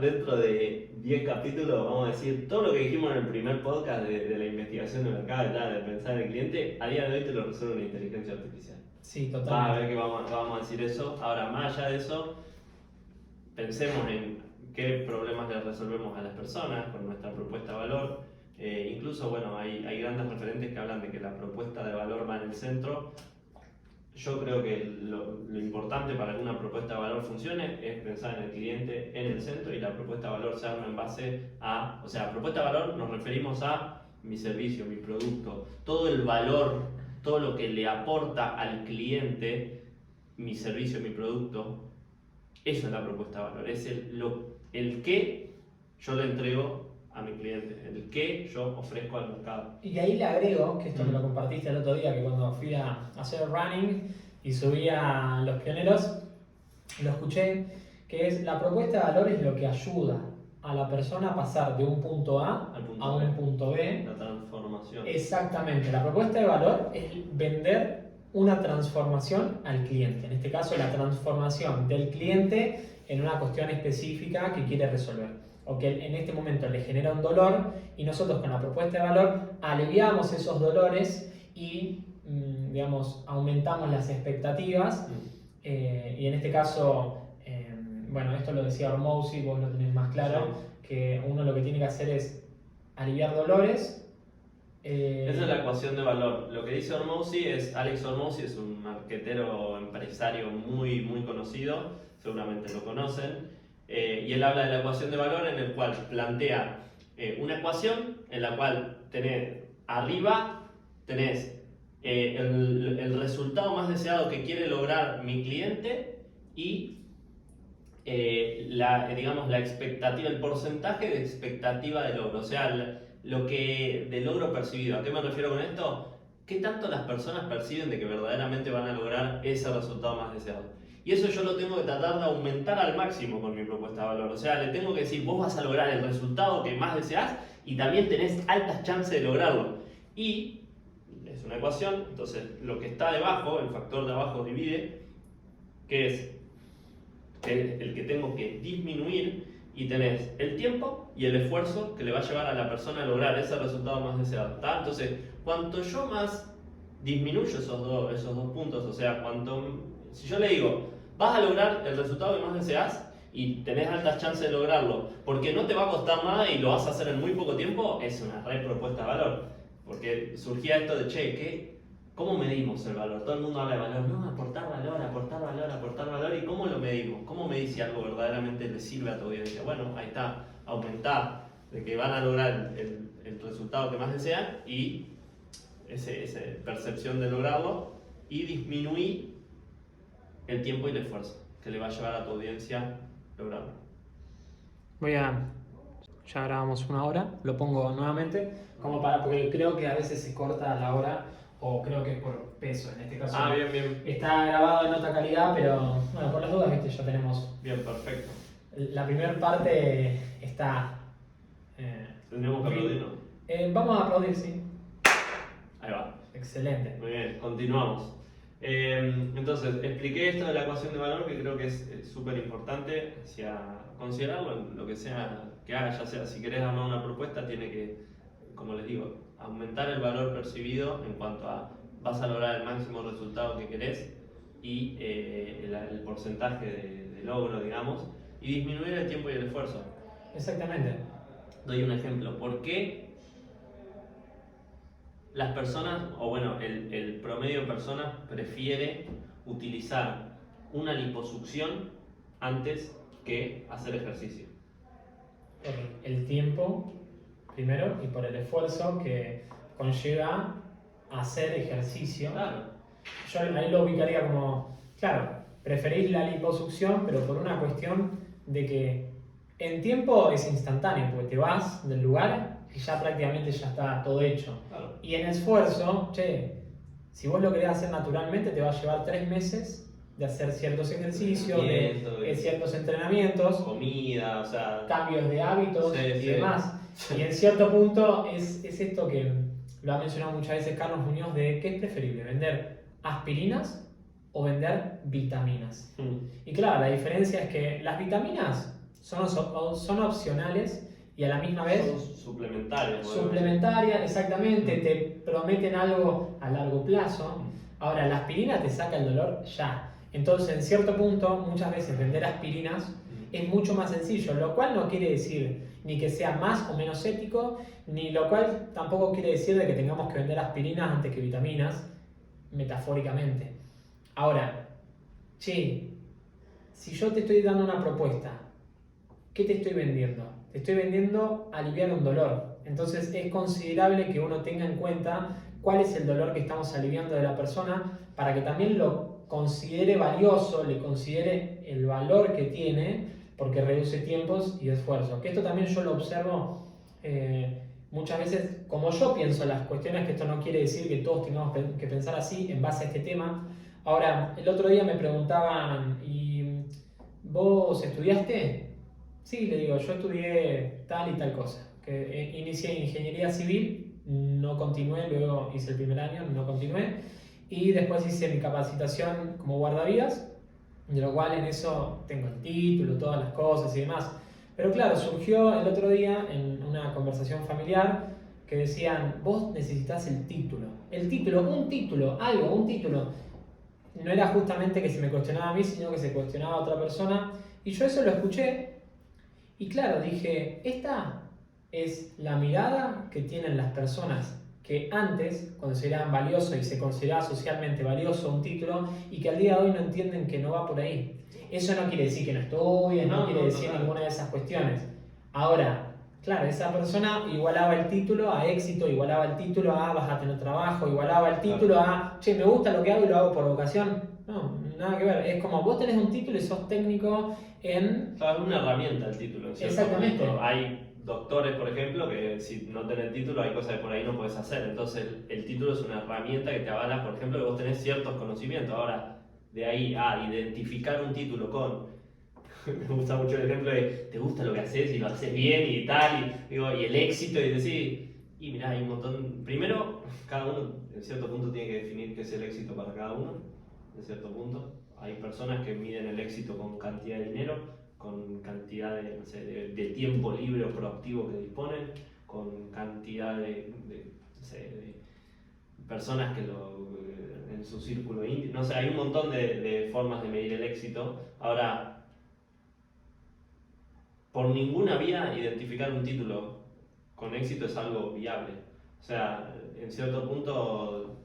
Dentro de 10 capítulos vamos a decir todo lo que dijimos en el primer podcast de la investigación de mercado, de pensar en el cliente, a día de hoy te lo resuelve una inteligencia artificial. Sí, totalmente. Vas a ver que vamos a decir eso. Ahora, más allá de eso, pensemos en qué problemas le resolvemos a las personas con nuestra propuesta de valor. Incluso, bueno, hay grandes referentes que hablan de que la propuesta de valor va en el centro. Yo creo que lo importante para que una propuesta de valor funcione es pensar en el cliente en el centro, y la propuesta de valor se arma en base a, o sea, propuesta de valor nos referimos a mi servicio, mi producto, todo el valor, todo lo que le aporta al cliente mi servicio, mi producto. Eso es la propuesta de valor, es el que yo le entrego a mi cliente, el que yo ofrezco al mercado. Y ahí le agrego, que esto me lo compartiste el otro día, que cuando fui a hacer running y subí a Los Pioneros, lo escuché, que es la propuesta de valor es lo que ayuda a la persona a pasar de un punto A a un punto B. La transformación. Exactamente, la propuesta de valor es vender una transformación al cliente, en este caso la transformación del cliente en una cuestión específica que quiere resolver, o que en este momento le genera un dolor, y nosotros con la propuesta de valor aliviamos esos dolores y digamos, aumentamos las expectativas. Y en este caso, bueno, esto lo decía Hormozzi, vos lo tenés más claro, sí, que uno lo que tiene que hacer es aliviar dolores. Esa es la ecuación de valor. Lo que dice Hormozzi Alex Hormozzi es un marketero empresario muy, muy conocido, seguramente lo conocen, y él habla de la ecuación de valor, en el cual plantea una ecuación en la cual arriba tenés el resultado más deseado que quiere lograr mi cliente y digamos, la expectativa, el porcentaje de expectativa de logro, o sea, lo que de logro percibido. ¿A qué me refiero con esto? ¿Qué tanto las personas perciben de que verdaderamente van a lograr ese resultado más deseado? Y eso yo lo tengo que tratar de aumentar al máximo con mi propuesta de valor. O sea, le tengo que decir, vos vas a lograr el resultado que más deseás y también tenés altas chances de lograrlo. Y es una ecuación, entonces lo que está debajo, el factor de abajo divide, que es el que tengo que disminuir, y tenés el tiempo y el esfuerzo que le va a llevar a la persona a lograr ese resultado más deseado, ¿tá? Entonces, cuanto yo más disminuyo esos dos puntos, o sea, si yo le digo, vas a lograr el resultado que más deseas y tenés altas chances de lograrlo, porque no te va a costar nada y lo vas a hacer en muy poco tiempo, es una re propuesta de valor. Porque surgía esto de, che, ¿cómo medimos el valor? Todo el mundo habla de valor, no, aportar valor, ¿y cómo lo medimos? ¿Cómo medís si algo verdaderamente le sirve a tu audiencia? Bueno, ahí está, aumentar, de que van a lograr el resultado que más desean y esa percepción de lograrlo, y disminuir el tiempo y el esfuerzo que le va a llevar a tu audiencia lograrlo. Ya grabamos 1 hora, lo pongo nuevamente, porque creo que a veces se corta la hora, o creo que es por peso, en este caso. Bien. Está grabado en otra calidad, pero bueno, por las dudas, viste, ya tenemos. Bien, perfecto. La primera parte está. Tendremos que aplaudir, ¿no? Vamos a aplaudir, sí. Ahí va. Excelente. Muy bien, continuamos. Entonces, expliqué esto de la ecuación de valor, que creo que es súper importante, considerarlo en lo que sea que haga, ya sea si querés armar una propuesta, tiene que, como les digo, aumentar el valor percibido en cuanto a vas a lograr el máximo resultado que querés y el porcentaje de logro, digamos, y disminuir el tiempo y el esfuerzo. Exactamente. Doy un ejemplo. ¿Por qué las personas, o bueno, el promedio de personas prefiere utilizar una liposucción antes que hacer ejercicio? Por el tiempo, primero, y por el esfuerzo que conlleva hacer ejercicio. Claro. Yo ahí lo ubicaría como, claro, preferís la liposucción, pero por una cuestión de que en tiempo es instantáneo, porque te vas del lugar y ya prácticamente ya está todo hecho. Claro. Y en esfuerzo, si vos lo querés hacer naturalmente, te va a llevar 3 meses de hacer ciertos ejercicios, de ciertos entrenamientos, comida, o sea, cambios de hábitos y sí. demás. Y en cierto punto es esto que lo ha mencionado muchas veces Carlos Muñoz, de qué es preferible, vender aspirinas o vender vitaminas. Y claro, la diferencia es que las vitaminas son opcionales y a la misma vez son suplementarias. Suplementarias, exactamente, te prometen algo a largo plazo. Ahora, la aspirina te saca el dolor ya. Entonces, en cierto punto, muchas veces vender aspirinas es mucho más sencillo, lo cual no quiere decir ni que sea más o menos ético, ni lo cual tampoco quiere decir de que tengamos que vender aspirinas antes que vitaminas, metafóricamente. Ahora, si yo te estoy dando una propuesta, ¿qué te estoy vendiendo? Te estoy vendiendo aliviar un dolor. Entonces es considerable que uno tenga en cuenta cuál es el dolor que estamos aliviando de la persona para que también lo considere valioso, le considere el valor que tiene, porque reduce tiempos y esfuerzos. Que esto también yo lo observo muchas veces, como yo pienso las cuestiones, que esto no quiere decir que todos tengamos que pensar así en base a este tema. Ahora, el otro día me preguntaban, ¿y vos estudiaste? Sí, le digo, yo estudié tal y tal cosa. Que inicié ingeniería civil, no continué, luego hice el primer año, no continué. Y después hice mi capacitación como guardavidas, de lo cual en eso tengo el título, todas las cosas y demás. Pero claro, surgió el otro día en una conversación familiar que decían, vos necesitas el título. El título, un título, algo, un título. No era justamente que se me cuestionaba a mí, sino que se cuestionaba a otra persona. Y yo eso lo escuché y claro, dije, esta es la mirada que tienen las personas que antes consideraban valioso y se consideraba socialmente valioso un título y que al día de hoy no entienden que no va por ahí. Eso no quiere decir que no estudien, no quiere decir ninguna de esas cuestiones. Ahora, claro, esa persona igualaba el título a éxito, igualaba el título a vas a tener trabajo, igualaba el título a che, me gusta lo que hago y lo hago por vocación. No, nada que ver. Es como vos tenés un título y sos técnico en... Claro, es una herramienta el título. En cierto Exactamente. punto. Hay doctores, por ejemplo, que si no tenés título hay cosas que por ahí no puedes hacer. Entonces el título es una herramienta que te avala, por ejemplo, que vos tenés ciertos conocimientos. Ahora, de ahí a identificar un título con... Me gusta mucho el ejemplo de te gusta lo que haces y lo haces bien y tal, y el éxito, y decir, y mirá, hay un montón. Primero, cada uno en cierto punto tiene que definir qué es el éxito para cada uno, en cierto punto. Hay personas que miden el éxito con cantidad de dinero, con cantidad de, no sé, de tiempo libre o proactivo que disponen, con cantidad de personas que en su círculo íntimo. No sé, hay un montón de formas de medir el éxito. Ahora, por ninguna vía identificar un título con éxito es algo viable. O sea, en cierto punto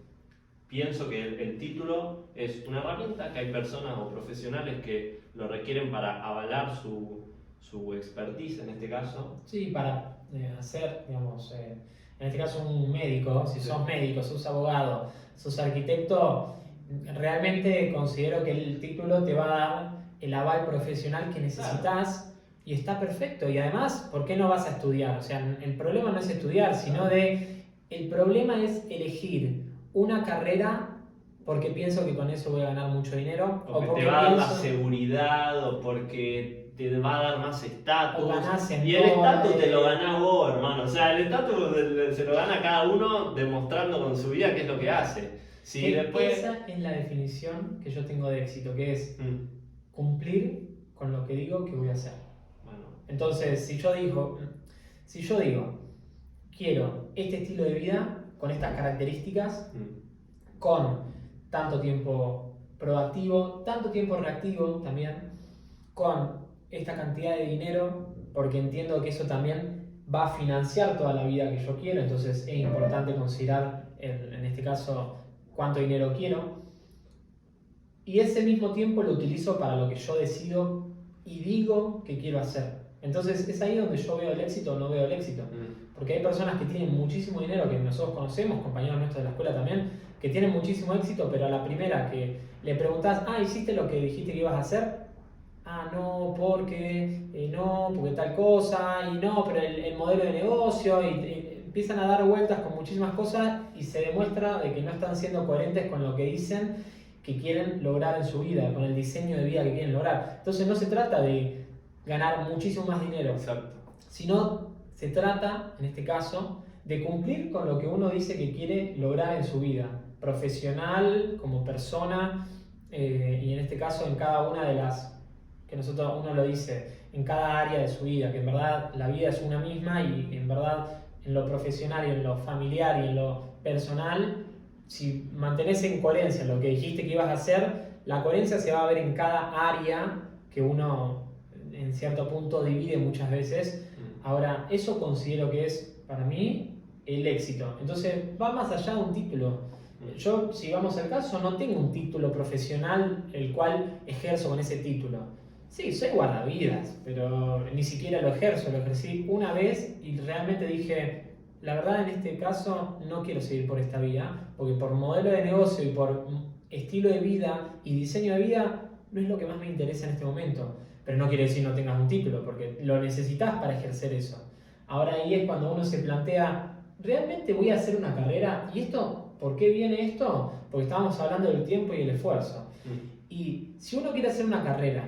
pienso que el título es una herramienta, que hay personas o profesionales que lo requieren para avalar su expertise en este caso. Sí, para hacer, digamos, en este caso un médico, si sos médico, sos abogado, sos arquitecto, realmente considero que el título te va a dar el aval profesional que necesitas. Claro. Y está perfecto. Y además, ¿por qué no vas a estudiar? O sea, el problema no es estudiar, sino el problema es elegir una carrera porque pienso que con eso voy a ganar mucho dinero. O porque te va a dar más seguridad, o porque te va a dar más estatus. Y el estatus te lo ganás vos, hermano. O sea, el estatus se lo gana cada uno demostrando con su vida qué es lo que hace. Si después... Esa es la definición que yo tengo de éxito, que es cumplir con lo que digo que voy a hacer. Entonces, si yo digo, quiero este estilo de vida con estas características, con tanto tiempo proactivo, tanto tiempo reactivo también, con esta cantidad de dinero, porque entiendo que eso también va a financiar toda la vida que yo quiero, entonces es importante considerar, en este caso, cuánto dinero quiero. Y ese mismo tiempo lo utilizo para lo que yo decido y digo que quiero hacer. Entonces es ahí donde yo veo el éxito o no veo el éxito. Porque hay personas que tienen muchísimo dinero, que nosotros conocemos, compañeros nuestros de la escuela también, que tienen muchísimo éxito, pero a la primera que le preguntás, ¿hiciste lo que dijiste que ibas a hacer? No, porque tal cosa, y no, pero el modelo de negocio, y empiezan a dar vueltas con muchísimas cosas y se demuestra de que no están siendo coherentes con lo que dicen que quieren lograr en su vida, con el diseño de vida que quieren lograr. Entonces no se trata de ganar muchísimo más dinero, sino se trata, en este caso, de cumplir con lo que uno dice que quiere lograr en su vida, profesional, como persona, y en este caso en cada una de las que uno lo dice, en cada área de su vida, que en verdad la vida es una misma y en verdad en lo profesional y en lo familiar y en lo personal, si mantenés en coherencia lo que dijiste que ibas a hacer, la coherencia se va a ver en cada área que uno en cierto punto divide muchas veces. Ahora, eso considero que es para mí el éxito. Entonces va más allá de un título. Yo, si vamos al caso, no tengo un título profesional el cual ejerzo con ese título. Sí, soy guardavidas, pero ni siquiera lo ejerzo, lo ejercí una vez y realmente dije, la verdad en este caso no quiero seguir por esta vía, porque por modelo de negocio y por estilo de vida y diseño de vida no es lo que más me interesa en este momento. Pero no quiere decir no tengas un título, porque lo necesitas para ejercer eso. Ahora ahí es cuando uno se plantea, ¿realmente voy a hacer una carrera? ¿Y esto? ¿Por qué viene esto? Porque estábamos hablando del tiempo y el esfuerzo. Y si uno quiere hacer una carrera,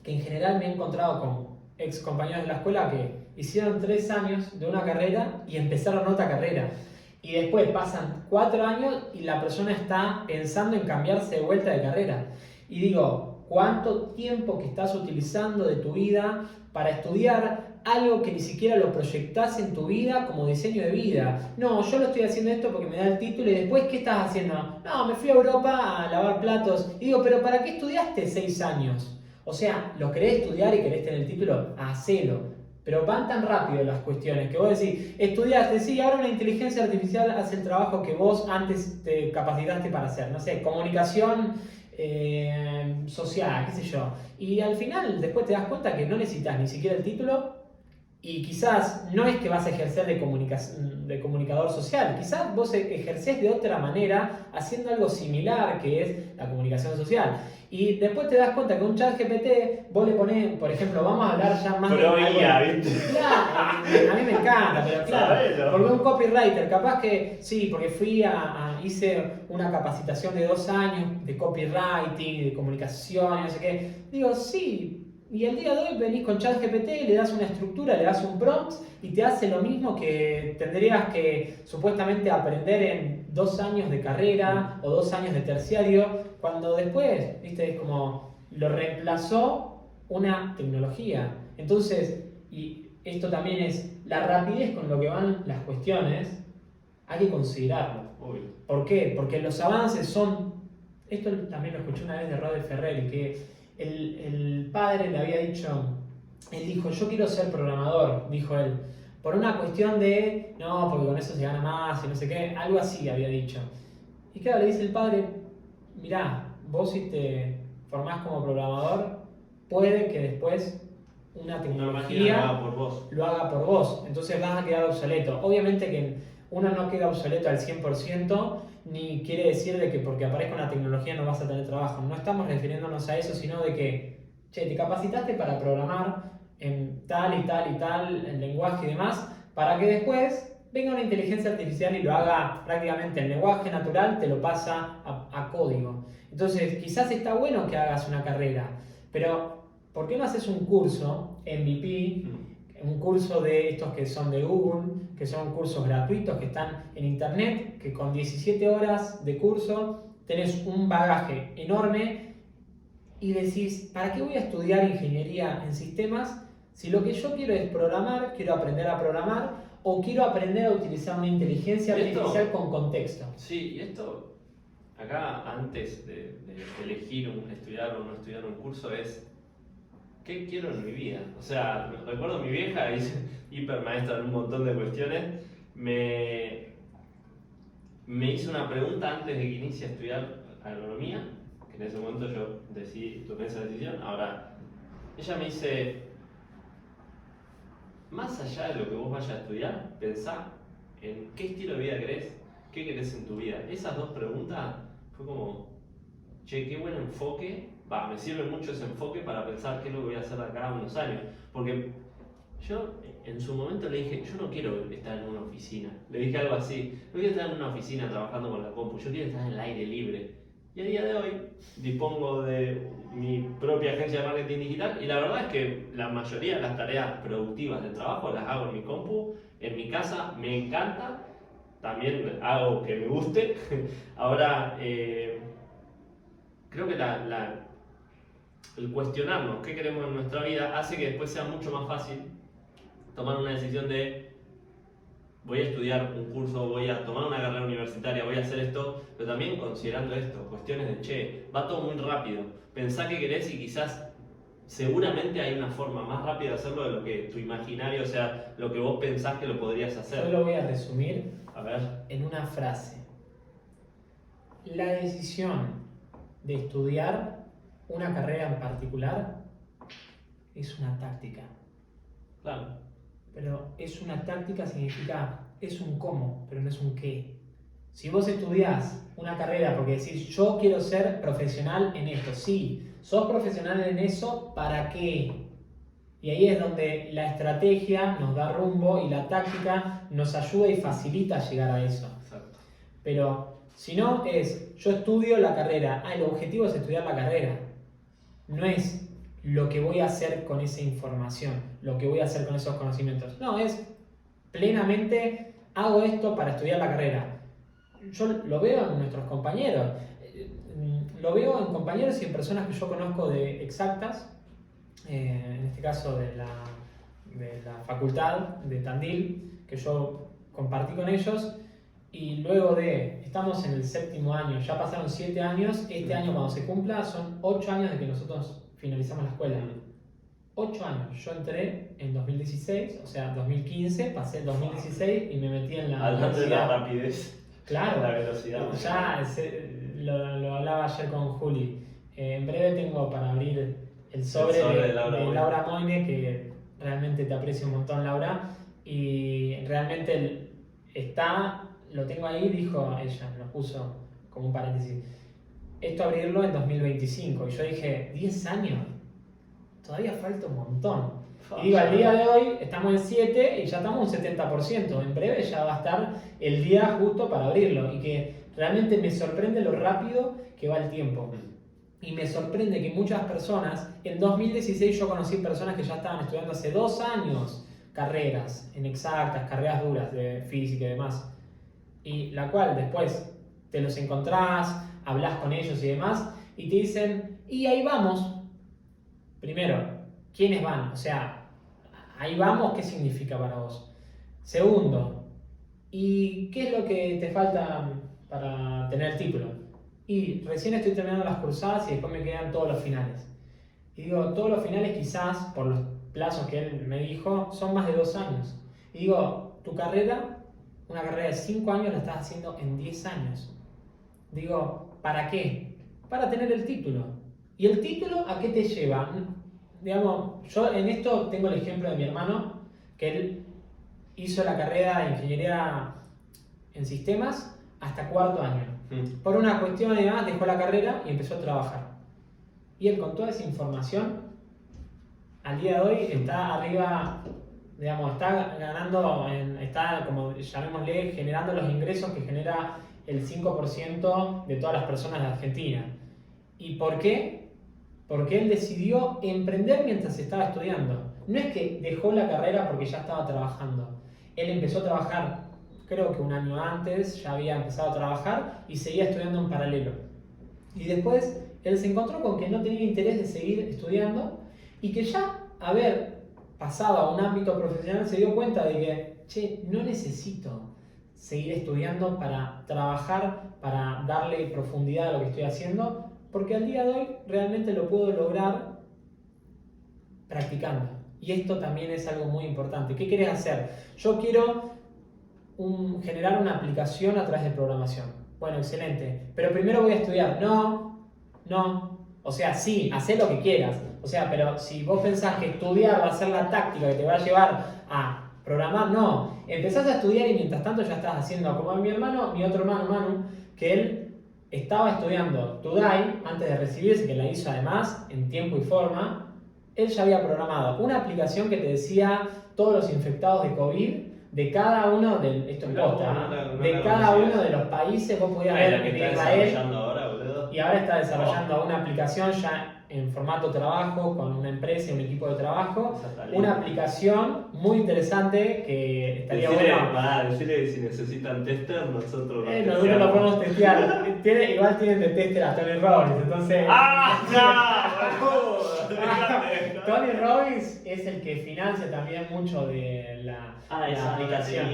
que en general me he encontrado con ex compañeros de la escuela que hicieron 3 años de una carrera y empezaron otra carrera. Y después pasan 4 años y la persona está pensando en cambiarse de vuelta de carrera. Y digo, ¿cuánto tiempo que estás utilizando de tu vida para estudiar algo que ni siquiera lo proyectás en tu vida como diseño de vida? No, yo lo estoy haciendo esto porque me da el título y después, ¿qué estás haciendo? No, me fui a Europa a lavar platos. Y digo, ¿pero para qué estudiaste 6 años? O sea, lo querés estudiar y querés tener el título, hacelo. Pero van tan rápido las cuestiones que vos decís, estudiaste, sí, ahora una inteligencia artificial hace el trabajo que vos antes te capacitaste para hacer. No sé, comunicación social, qué sé yo. Y al final después te das cuenta que no necesitas ni siquiera el título y quizás no es que vas a ejercer de comunicador social, quizás vos ejercés de otra manera haciendo algo similar que es la comunicación social. Y después te das cuenta que un chat GPT, vos le ponés, por ejemplo, vamos a hablar ya más de algo. ¿Viste? Claro, a mí me encanta, pero claro, porque un copywriter, capaz que sí, porque hice una capacitación de 2 años de copywriting, de comunicación y no sé qué. Digo, sí, y el día de hoy venís con ChatGPT, le das una estructura, le das un prompt y te hace lo mismo que tendrías que supuestamente aprender en 2 años de carrera o 2 años de terciario, cuando después, viste, es como lo reemplazó una tecnología. Entonces, y esto también es la rapidez con lo que van las cuestiones, hay que considerarlo. ¿Por qué? Porque los avances son, esto también lo escuché una vez de Robert Ferreri, que el padre le había dicho, él dijo, yo quiero ser programador, dijo él, por una cuestión de, no, porque con eso se gana más y no sé qué, algo así había dicho. Y claro, le dice el padre, mirá, vos si te formás como programador, puede que después una tecnología lo haga por vos, entonces vas a quedar obsoleto. Obviamente que uno no queda obsoleto al 100%, ni quiere decir de que porque aparezca una tecnología no vas a tener trabajo. No estamos refiriéndonos a eso, sino de que, che, te capacitaste para programar en tal y tal y tal, en lenguaje y demás, para que después venga una inteligencia artificial y lo haga prácticamente en lenguaje natural, te lo pasa a código. Entonces, quizás está bueno que hagas una carrera, pero ¿por qué no haces un curso MVP, un curso de estos que son de Google, que son cursos gratuitos que están en internet, que con 17 horas de curso tenés un bagaje enorme y decís, ¿para qué voy a estudiar ingeniería en sistemas si lo que yo quiero es programar, quiero aprender a programar o quiero aprender a utilizar una inteligencia artificial con contexto? Sí, y esto, acá antes de elegir estudiar o no estudiar un curso es ¿qué quiero en mi vida? O sea, recuerdo mi vieja, es hiper maestra en un montón de cuestiones, me hizo una pregunta antes de que inicie a estudiar agronomía, que en ese momento yo tomé esa decisión. Ahora, ella me dice, más allá de lo que vos vayas a estudiar, pensá en qué estilo de vida querés, qué querés en tu vida. Esas dos preguntas fue como, che, qué buen enfoque. Me sirve mucho ese enfoque para pensar qué es lo que voy a hacer de acá a unos años. Porque yo en su momento le dije, yo no quiero estar en una oficina. Le dije algo así, no quiero estar en una oficina trabajando con la compu, yo quiero estar en el aire libre. Y a día de hoy dispongo de mi propia agencia de marketing digital y la verdad es que la mayoría de las tareas productivas del trabajo las hago en mi compu, en mi casa, me encanta, también hago que me guste. Ahora, creo que el cuestionarnos qué queremos en nuestra vida hace que después sea mucho más fácil tomar una decisión de voy a estudiar un curso, voy a tomar una carrera universitaria, voy a hacer esto, pero también considerando esto, cuestiones de che, va todo muy rápido, pensá qué querés y quizás seguramente hay una forma más rápida de hacerlo de lo que tu imaginario, o sea, lo que vos pensás que lo podrías hacer. Yo lo voy a resumir A ver. en una frase. La decisión de estudiar una carrera en particular es una táctica. Claro. Pero es una táctica significa, es un cómo, pero no es un qué. Si vos estudiás una carrera porque decís, yo quiero ser profesional en esto, sí, sos profesional en eso, ¿para qué? Y ahí es donde la estrategia nos da rumbo y la táctica nos ayuda y facilita llegar a eso. Exacto. Pero si no es, yo estudio la carrera, el objetivo es estudiar la carrera, no es lo que voy a hacer con esa información, lo que voy a hacer con esos conocimientos. No, es plenamente, hago esto para estudiar la carrera. Yo lo veo en nuestros compañeros, lo veo en compañeros y en personas que yo conozco de exactas, en este caso de la facultad de Tandil, que yo compartí con ellos, y luego estamos en el 7º año, ya pasaron 7 años, este año cuando se cumpla son 8 años de que nosotros finalizamos la escuela. 8 años, yo entré en 2016, o sea, 2015, pasé el 2016 y me metí en la Hablando de la universidad. rapidez, Claro, la velocidad. ya lo hablaba ayer con Juli. En breve tengo para abrir el sobre de Laura Moine, que realmente te aprecio un montón, Laura. Y realmente lo tengo ahí, dijo ella, lo puso como un paréntesis. Esto abrirlo en 2025. Y yo dije, 10 años, todavía falta un montón. Y digo, al día de hoy estamos en 7 y ya estamos un 70%. En breve ya va a estar el día justo para abrirlo. Y que realmente me sorprende lo rápido que va el tiempo. Y me sorprende que muchas personas, en 2016 yo conocí personas que ya estaban estudiando hace 2 años carreras en exactas, carreras duras de física y demás. Y la cual después te los encontrás, hablas con ellos y demás, y te dicen, y ahí vamos. Primero, ¿quiénes van? O sea, ahí vamos, ¿qué significa para vos? Segundo, ¿y qué es lo que te falta para tener el título? Y recién estoy terminando las cursadas y después me quedan todos los finales. Y digo, todos los finales quizás, por los plazos que él me dijo, son más de 2 años. Y digo, tu carrera, una carrera de 5 años la estás haciendo en 10 años. Digo, ¿para qué? Para tener el título. ¿Y el título a qué te lleva? Digamos, yo en esto tengo el ejemplo de mi hermano, que él hizo la carrera de ingeniería en sistemas hasta 4º año. Por una cuestión de demás dejó la carrera y empezó a trabajar. Y él con toda esa información, al día de hoy está arriba, digamos, está ganando, está como llamémosle, generando los ingresos que genera el 5% de todas las personas de Argentina. ¿Y por qué? Porque él decidió emprender mientras estaba estudiando. No es que dejó la carrera porque ya estaba trabajando. Él empezó a trabajar, creo que un año antes, ya había empezado a trabajar y seguía estudiando en paralelo. Y después él se encontró con que no tenía interés de seguir estudiando y que ya haber pasado a un ámbito profesional se dio cuenta de que, che, no necesito seguir estudiando para trabajar, para darle profundidad a lo que estoy haciendo, porque al día de hoy realmente lo puedo lograr practicando. Y esto también es algo muy importante. ¿Qué querés hacer? Yo quiero generar una aplicación a través de programación. Bueno, excelente. Pero primero voy a estudiar. No. O sea, sí, hacé lo que quieras. O sea, pero si vos pensás que estudiar va a ser la táctica que te va a llevar a programar, no. Empezás a estudiar y mientras tanto ya estás haciendo, como mi otro hermano Manu, que él estaba estudiando Today antes de recibirse, que la hizo además en tiempo y forma. Él ya había programado una aplicación que te decía todos los infectados de COVID de cada uno esto es posta, de cada uno de los países. Vos podías ver que en está Israel desarrollando ahora, boludo. y ahora está desarrollando una aplicación ya en formato trabajo con una empresa y un equipo de trabajo, una aplicación muy interesante que estaría bueno. Decirle que si necesitan tester, nosotros nosotros lo podemos testear. Igual tienen de tester a Tony Robbins, entonces. Tony Robbins es el que financia también mucho de la aplicación.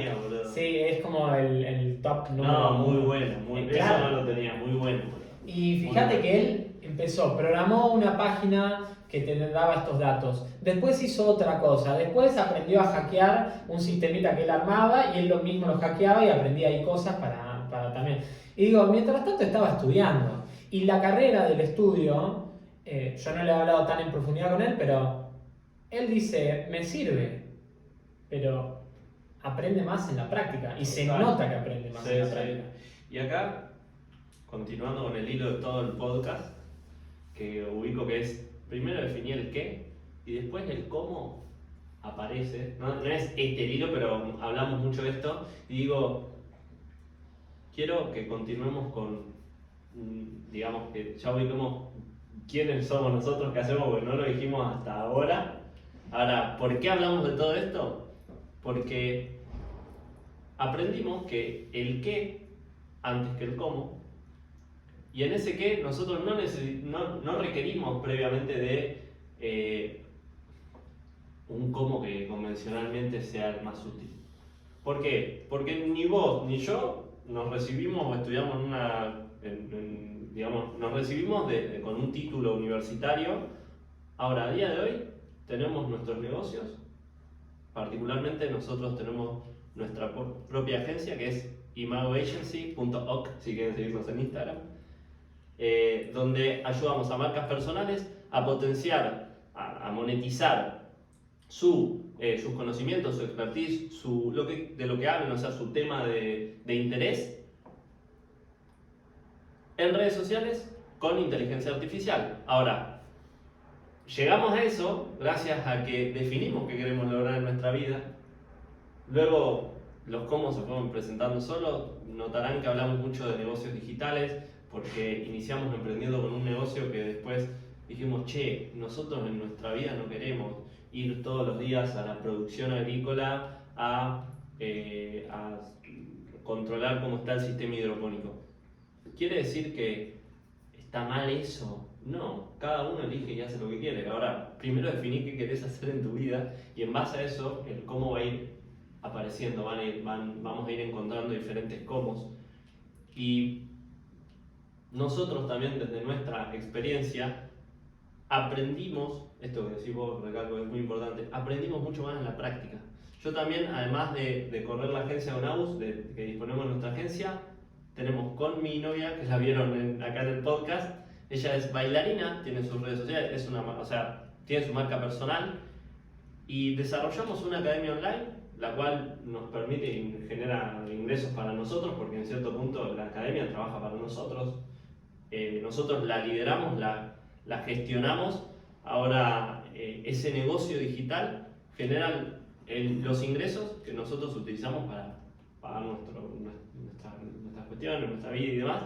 Sí, es como el top número. No, muy bueno, claro. Eso no lo tenía, muy bueno. Y fíjate que él programó una página que te daba estos datos. Después hizo otra cosa. Después aprendió a hackear un sistemita que él armaba y él lo mismo lo hackeaba y aprendía ahí cosas para también. Y digo, mientras tanto estaba estudiando. Y la carrera del estudio, yo no le he hablado tan en profundidad con él, pero él dice, me sirve, pero aprende más en la práctica. Y se nota que aprende más en la práctica. Y acá, continuando con el hilo de todo el podcast, que ubico que es, primero definir el qué y después el cómo aparece. No es este hilo, pero hablamos mucho de esto. Y digo, quiero que continuemos con, digamos, que ya ubicamos quiénes somos nosotros, qué hacemos, porque no lo dijimos hasta ahora. Ahora, ¿por qué hablamos de todo esto? Porque aprendimos que el qué antes que el cómo. Y en ese qué nosotros no requerimos previamente de un cómo que convencionalmente sea el más útil. ¿Por qué? Porque ni vos ni yo nos recibimos o estudiamos digamos, nos recibimos con un título universitario. Ahora, a día de hoy, tenemos nuestros negocios. Particularmente nosotros tenemos nuestra propia agencia que es imagoagency.org, si quieren seguirnos en Instagram. Donde ayudamos a marcas personales a potenciar, a monetizar sus conocimientos, su expertise, de lo que hablen, o sea, su tema de interés en redes sociales con inteligencia artificial. Ahora, llegamos a eso gracias a que definimos qué queremos lograr en nuestra vida. Luego, los cómo se fueron presentando solos. Notarán que hablamos mucho de negocios digitales, porque iniciamos emprendiendo con un negocio que después dijimos, che, nosotros en nuestra vida no queremos ir todos los días a la producción agrícola a controlar cómo está el sistema hidropónico. ¿Quiere decir que está mal eso? No, cada uno elige y hace lo que quiere. Ahora, primero definí qué querés hacer en tu vida y en base a eso, el cómo va a ir apareciendo, vamos a ir encontrando diferentes cómo. Y nosotros también desde nuestra experiencia aprendimos, esto que decís vos, recalco, es muy importante, aprendimos mucho más en la práctica. Yo también, además de correr la agencia con Aus, que disponemos de nuestra agencia, tenemos con mi novia, que la vieron acá en el podcast. Ella es bailarina, tiene sus redes sociales, tiene su marca personal y desarrollamos una academia online la cual nos permite y genera ingresos para nosotros, porque en cierto punto la academia trabaja para nosotros. Nosotros la lideramos, la gestionamos. Ahora ese negocio digital genera los ingresos que nosotros utilizamos para pagar nuestras cuestiones, nuestra vida y demás.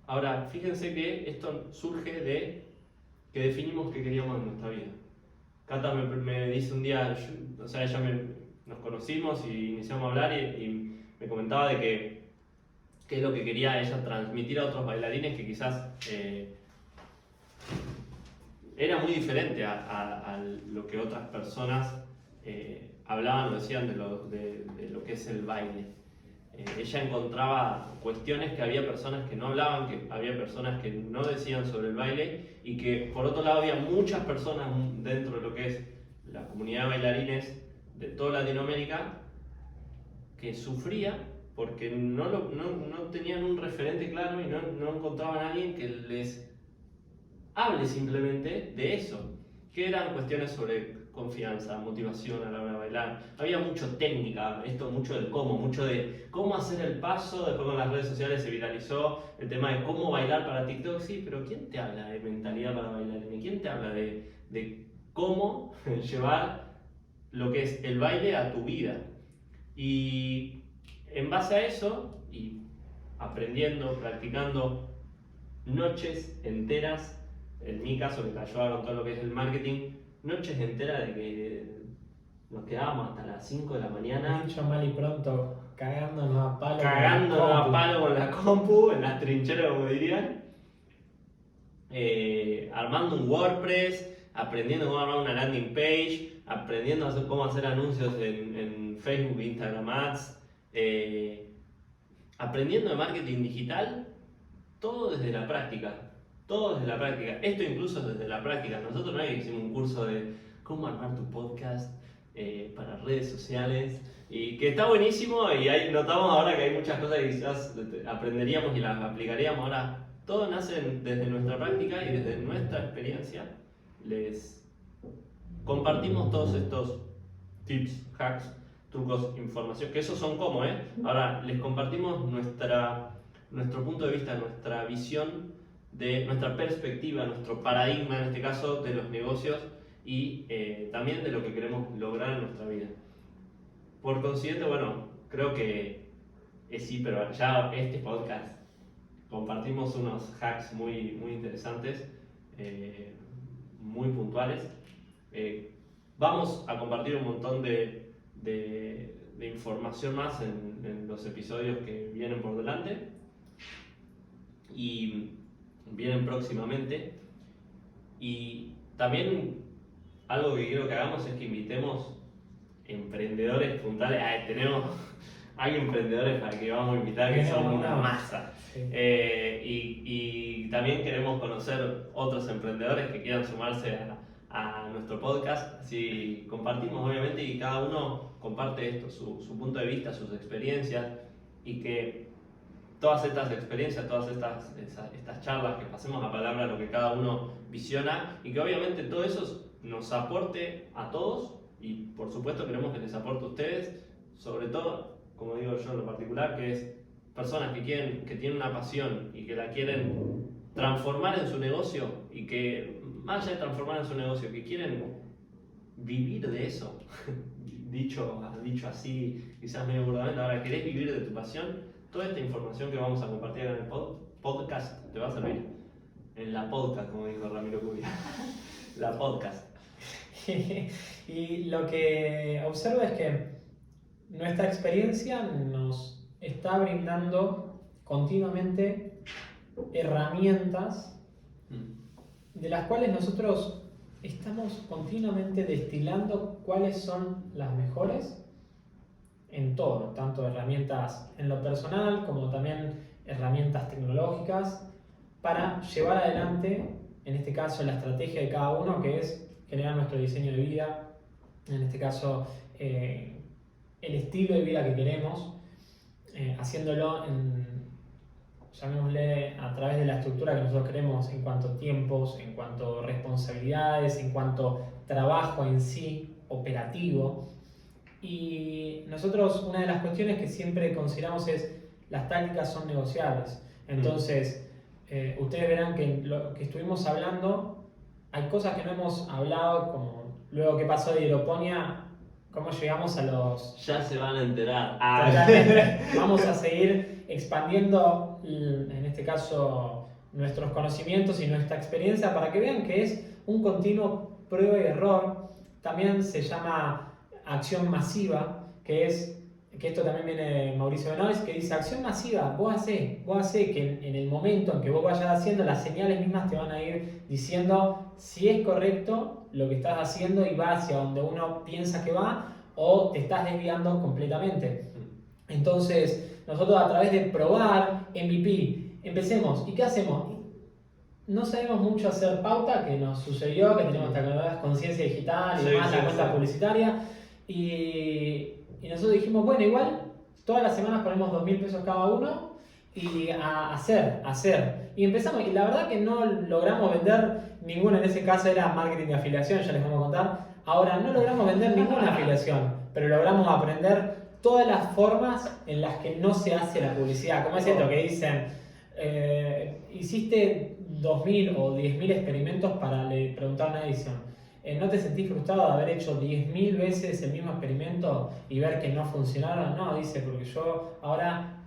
Ahora, fíjense que esto surge de que definimos qué queríamos en nuestra vida. Cata me dice un día, nos conocimos y iniciamos a hablar y me comentaba de que qué es lo que quería ella transmitir a otros bailarines, que quizás era muy diferente a lo que otras personas hablaban o decían de lo que es el baile. ella encontraba cuestiones que había personas que no hablaban, que había personas que no decían sobre el baile y que por otro lado había muchas personas dentro de lo que es la comunidad de bailarines de toda Latinoamérica que sufría porque no tenían un referente claro y no encontraban a alguien que les hable simplemente de eso, que eran cuestiones sobre confianza, motivación a la hora de bailar. Había mucho técnica, mucho del cómo, mucho de cómo hacer el paso. Después con las redes sociales se viralizó el tema de cómo bailar para TikTok. Sí, pero ¿quién te habla de mentalidad para bailar? ¿Quién te habla de cómo llevar lo que es el baile a tu vida? Y en base a eso, y aprendiendo, practicando noches enteras, en mi caso que te ayudaba con todo lo que es el marketing, noches enteras de que nos quedábamos hasta las 5 de la mañana. Dicho mal y pronto, cagándonos a palo. Cagándonos a palo con la compu, en las trincheras como dirían. Armando un WordPress, aprendiendo cómo armar una landing page, aprendiendo cómo hacer anuncios en Facebook, Instagram Ads, aprendiendo de marketing digital, todo desde la práctica. Todo desde la práctica. Esto incluso desde la práctica. Nosotros no hicimos un curso de cómo armar tu podcast para redes sociales y que está buenísimo y ahí notamos ahora que hay muchas cosas que quizás aprenderíamos y las aplicaríamos. Ahora, todo nace desde nuestra práctica y desde nuestra experiencia. Les compartimos todos estos tips, hacks, trucos, información, que esos son como, Ahora, les compartimos nuestro punto de vista, nuestra visión, de nuestra perspectiva, nuestro paradigma en este caso de los negocios y también de lo que queremos lograr en nuestra vida. Por consiguiente, bueno, creo que sí, pero ya este podcast compartimos unos hacks muy, muy interesantes, muy puntuales. Vamos a compartir un montón de información más en los episodios que vienen por delante y vienen próximamente. Y también algo que quiero que hagamos es que invitemos emprendedores puntuales. Hay emprendedores para que vamos a invitar que son una masa. Sí. Y también queremos conocer otros emprendedores que quieran sumarse a nuestro podcast. Así compartimos obviamente y cada uno comparte esto, su punto de vista, sus experiencias y que todas estas experiencias, todas estas charlas, que pasemos la palabra a lo que cada uno visiona y que obviamente todo eso nos aporte a todos y por supuesto queremos que les aporte a ustedes, sobre todo, como digo yo en lo particular, que es personas que tienen una pasión y que la quieren transformar en su negocio y que más allá de transformar en su negocio, que quieren vivir de eso. dicho así, quizás medio burdamente, ahora querés vivir de tu pasión. Toda esta información que vamos a compartir en el podcast te va a servir. En la podcast, como dijo Ramiro Curia. La podcast. Y lo que observo es que nuestra experiencia nos está brindando continuamente herramientas de las cuales nosotros estamos continuamente destilando cuáles son las mejores en todo, tanto herramientas en lo personal como también herramientas tecnológicas para llevar adelante, en este caso, la estrategia de cada uno, que es generar nuestro diseño de vida, en este caso el estilo de vida que queremos, haciéndolo llamémosle a través de la estructura que nosotros queremos en cuanto a tiempos, en cuanto a responsabilidades, en cuanto a trabajo en sí, operativo. Y nosotros una de las cuestiones que siempre consideramos es las tácticas son negociables. Entonces, ustedes verán que lo que estuvimos hablando, hay cosas que no hemos hablado, como luego que pasó de Hidroponía, cómo llegamos a los... Ya se van a enterar. Vamos a seguir expandiendo, en este caso, nuestros conocimientos y nuestra experiencia para que vean que es un continuo prueba y error. También se llama acción masiva, que esto también viene de Mauricio Benoist, que dice acción masiva, vos hacés que en el momento en que vos vayas haciendo, las señales mismas te van a ir diciendo si es correcto lo que estás haciendo y va hacia donde uno piensa que va o te estás desviando completamente. Entonces, nosotros a través de probar MVP, empecemos. ¿Y qué hacemos? No sabemos mucho hacer pauta, que nos sucedió, que tenemos esta conciencia digital y demás, la cuenta publicitaria. Y nosotros dijimos, bueno, igual, todas las semanas ponemos 2.000 pesos cada uno y a hacer. Y empezamos, y la verdad que no logramos vender ninguna, en ese caso era marketing de afiliación, ya les vamos a contar. Ahora, no logramos vender ninguna afiliación, pero logramos aprender todas las formas en las que no se hace la publicidad. Como es esto que dicen, hiciste 2.000 o 10.000 experimentos para le preguntar a una edición. ¿No te sentís frustrado de haber hecho 10.000 veces el mismo experimento y ver que no funcionaron? No, dice, porque yo ahora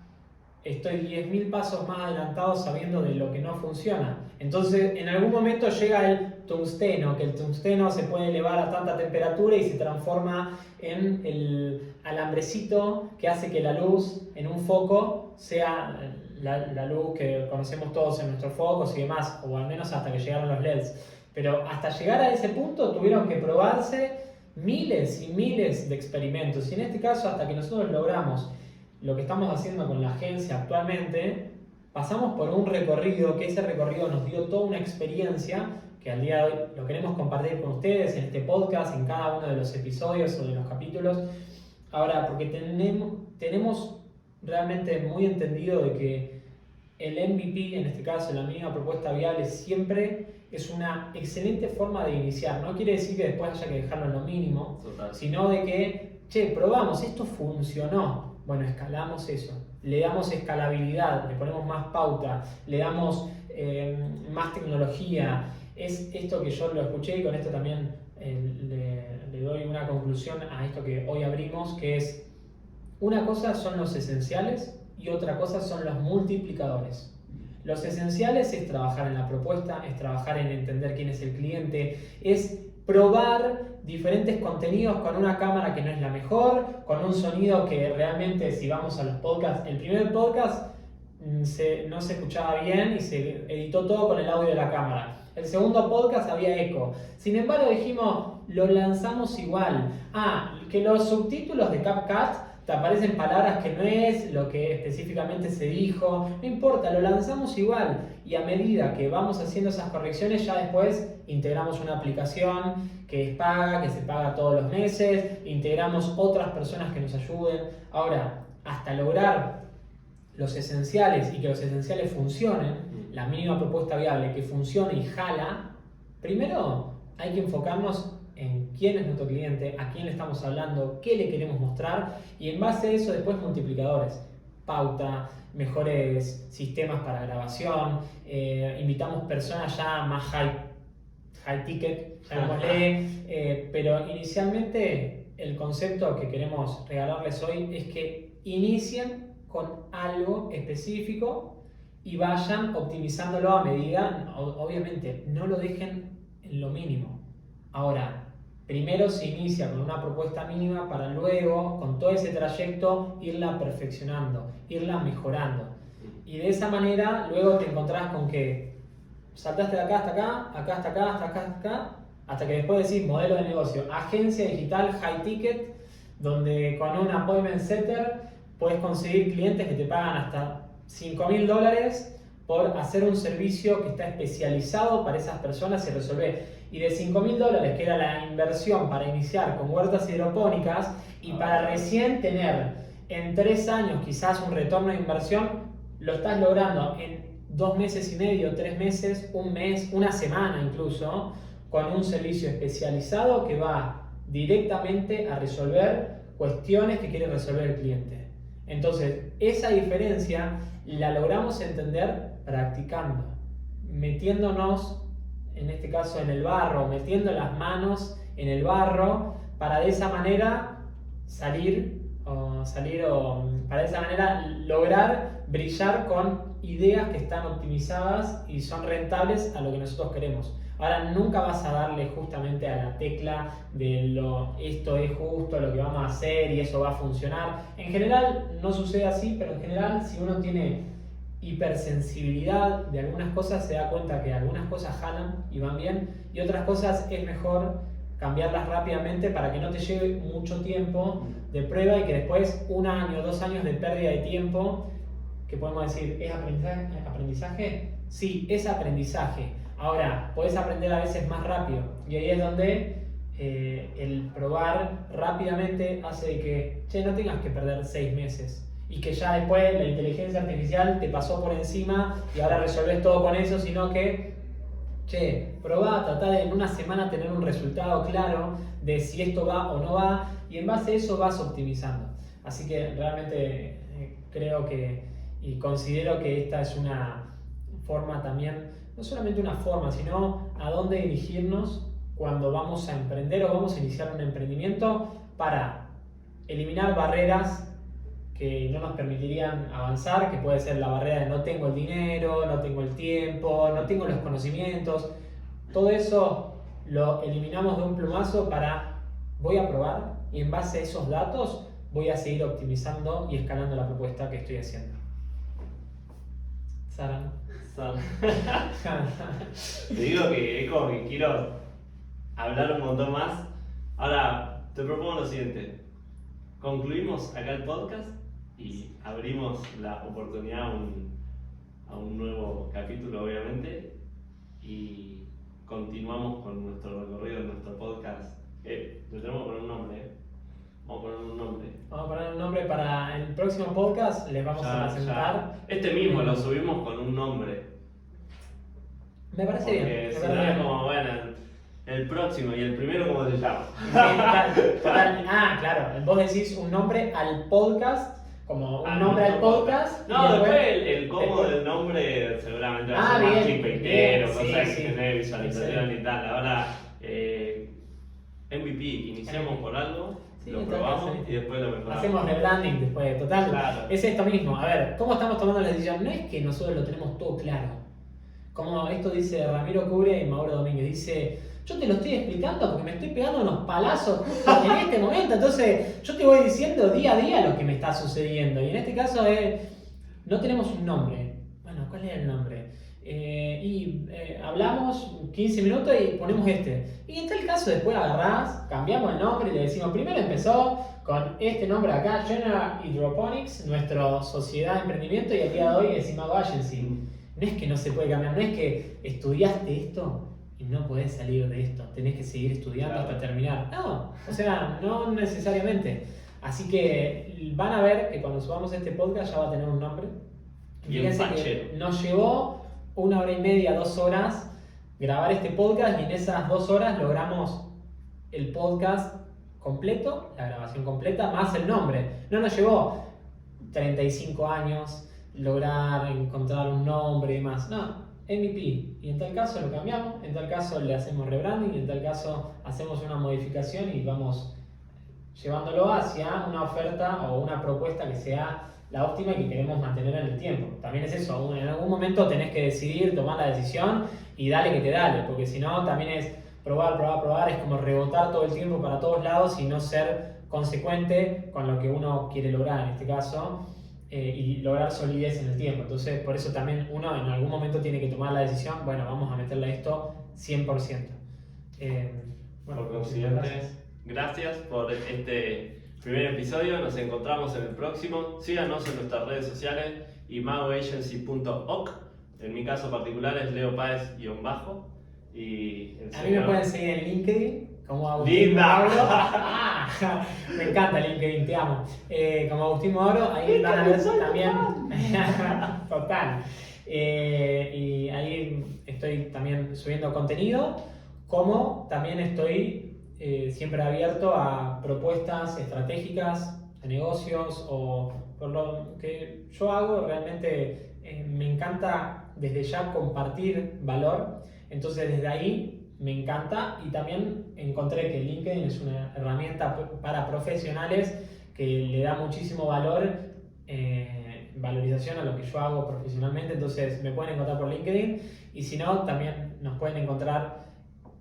estoy 10.000 pasos más adelantado sabiendo de lo que no funciona. Entonces, en algún momento llega el tungsteno, que el tungsteno se puede elevar a tanta temperatura y se transforma en el alambrecito que hace que la luz en un foco sea la luz que conocemos todos en nuestros focos y demás, o al menos hasta que llegaron los LEDs. Pero hasta llegar a ese punto tuvieron que probarse miles y miles de experimentos. Y en este caso, hasta que nosotros logramos lo que estamos haciendo con la agencia actualmente, pasamos por un recorrido, que ese recorrido nos dio toda una experiencia que al día de hoy lo queremos compartir con ustedes en este podcast, en cada uno de los episodios o de los capítulos. Ahora, porque tenemos realmente muy entendido de que el MVP, en este caso la mínima propuesta viable, siempre es una excelente forma de iniciar. No quiere decir que después haya que dejarlo en lo mínimo, sino de que, probamos, esto funcionó. Bueno, escalamos eso, le damos escalabilidad, le ponemos más pauta, le damos más tecnología. Es esto que yo lo escuché y con esto también le doy una conclusión a esto que hoy abrimos, que es: una cosa son los esenciales y otra cosa son los multiplicadores. Los esenciales es trabajar en la propuesta, es trabajar en entender quién es el cliente, es probar diferentes contenidos con una cámara que no es la mejor, con un sonido que realmente, si vamos a los podcasts, el primer podcast no se escuchaba bien y se editó todo con el audio de la cámara. El segundo podcast había eco. Sin embargo dijimos, lo lanzamos igual. Que los subtítulos de CapCut te aparecen palabras que no es lo que específicamente se dijo, no importa, lo lanzamos igual. Y a medida que vamos haciendo esas correcciones, ya después integramos una aplicación que es paga, que se paga todos los meses, integramos otras personas que nos ayuden. Ahora, hasta lograr los esenciales y que los esenciales funcionen, la mínima propuesta viable que funcione y jala, primero hay que enfocarnos en quién es nuestro cliente, a quién le estamos hablando, qué le queremos mostrar, y en base a eso después multiplicadores, pauta, mejores sistemas para grabación, invitamos personas ya más high ticket, llamémosle, pero inicialmente el concepto que queremos regalarles hoy es que inicien con algo específico y vayan optimizándolo a medida. Obviamente no lo dejen en lo mínimo. Ahora, primero se inicia con una propuesta mínima para luego, con todo ese trayecto, irla perfeccionando, irla mejorando. Y de esa manera luego te encontrás con que saltaste de acá hasta acá, acá hasta acá, hasta acá hasta acá, hasta que después decís modelo de negocio, agencia digital high ticket, donde con un appointment setter puedes conseguir clientes que te pagan hasta $5.000 por hacer un servicio que está especializado para esas personas y resolver. Y de $5.000, que era la inversión para iniciar con huertas hidropónicas, y para recién tener en 3 años quizás un retorno de inversión, lo estás logrando en 2 meses y medio, 3 meses, 1 mes, 1 semana incluso, con un servicio especializado que va directamente a resolver cuestiones que quiere resolver el cliente. Entonces, esa diferencia la logramos entender practicando, metiéndonos, en este caso en el barro, metiendo las manos en el barro, para de esa manera para de esa manera lograr brillar con ideas que están optimizadas y son rentables a lo que nosotros queremos. Ahora, nunca vas a darle justamente a la tecla de esto es justo lo que vamos a hacer y eso va a funcionar. En general no sucede así, pero en general si uno tiene hipersensibilidad de algunas cosas, se da cuenta que algunas cosas jalan y van bien, y otras cosas es mejor cambiarlas rápidamente para que no te lleve mucho tiempo de prueba y que después 1 año, 2 años de pérdida de tiempo, que podemos decir, ¿es aprendizaje? Sí, es aprendizaje. Ahora, podés aprender a veces más rápido y ahí es donde el probar rápidamente hace de que, no tengas que perder 6 meses y que ya después la inteligencia artificial te pasó por encima y ahora resolvés todo con eso, sino que probá, tratá de en una semana tener un resultado claro de si esto va o no va y en base a eso vas optimizando. Así que realmente creo que y considero que esta es una forma también, no solamente una forma, sino a dónde dirigirnos cuando vamos a emprender o vamos a iniciar un emprendimiento para eliminar barreras que no nos permitirían avanzar, que puede ser la barrera de no tengo el dinero, no tengo el tiempo, no tengo los conocimientos. Todo eso lo eliminamos de un plumazo para voy a probar y en base a esos datos voy a seguir optimizando y escalando la propuesta que estoy haciendo. Sara. Te digo que es como que quiero hablar un montón más. Ahora, te propongo lo siguiente. Concluimos acá el podcast y abrimos la oportunidad a un nuevo capítulo, obviamente, y continuamos con nuestro recorrido en nuestro podcast. Le tenemos que poner un nombre, Vamos a poner un nombre. Vamos a poner un nombre para el próximo podcast, les vamos a presentar. Este mismo lo subimos con un nombre. Me parece bien. Porque si no es como, bueno, el próximo y el primero, ¿cómo se llama? Total. Ah, claro, vos decís un nombre al podcast, como un nombre al podcast. No, después el cómo del nombre seguramente va a ser más clickbaitero, cosas que tener visualización y tal. Ahora, MVP, iniciamos por algo. Lo probamos y después lo mejoramos. Hacemos rebranding después, total. Claro. Es esto mismo. A ver, ¿cómo estamos tomando la decisión? No es que nosotros lo tenemos todo claro. Como esto dice Ramiro Cubre y Mauro Domínguez. Dice, yo te lo estoy explicando porque me estoy pegando unos palazos en este momento. Entonces, yo te voy diciendo día a día lo que me está sucediendo. Y en este caso no tenemos un nombre. Bueno, ¿cuál es el nombre? Hablamos 15 minutos y ponemos este. Y en tal caso después agarrás, cambiamos el nombre y le decimos, primero empezó con este nombre acá, General Hydroponics, nuestra sociedad de emprendimiento, y el día de hoy es Imago Agency. No es que no se puede cambiar, no es que estudiaste esto y no podés salir de esto, tenés que seguir estudiando hasta terminar. No, o sea, no necesariamente. Así que van a ver que cuando subamos este podcast ya va a tener un nombre. Fíjense que nos llevó 1 hora y media, 2 horas grabar este podcast y en esas 2 horas logramos el podcast completo, la grabación completa, más el nombre. No nos llevó 35 años lograr encontrar un nombre y demás. No, MVP. Y en tal caso lo cambiamos, en tal caso le hacemos rebranding, y en tal caso hacemos una modificación y vamos llevándolo hacia una oferta o una propuesta que sea la óptima y que queremos mantener en el tiempo. También es eso, en algún momento tenés que decidir, tomar la decisión y dale que te dale, porque si no también es probar, es como rebotar todo el tiempo para todos lados y no ser consecuente con lo que uno quiere lograr en este caso y lograr solidez en el tiempo. Entonces por eso también uno en algún momento tiene que tomar la decisión, bueno, vamos a meterle a esto 100%. Por consiguiente, gracias por este primer episodio, nos encontramos en el próximo. Síganos en nuestras redes sociales, imagoagency.org. En mi caso particular es Leo Páez-. Y a mí me pueden seguir en LinkedIn como Agustín Mauro. Me encanta LinkedIn, te amo. Como Agustín Mauro, ahí van a ver también. Total. Y ahí estoy también subiendo contenido, como también estoy siempre abierto a propuestas estratégicas de negocios o por lo que yo hago. Realmente me encanta desde ya compartir valor, entonces desde ahí me encanta, y también encontré que LinkedIn es una herramienta para profesionales que le da muchísimo valor, valorización a lo que yo hago profesionalmente. Entonces me pueden encontrar por LinkedIn, y si no, también nos pueden encontrar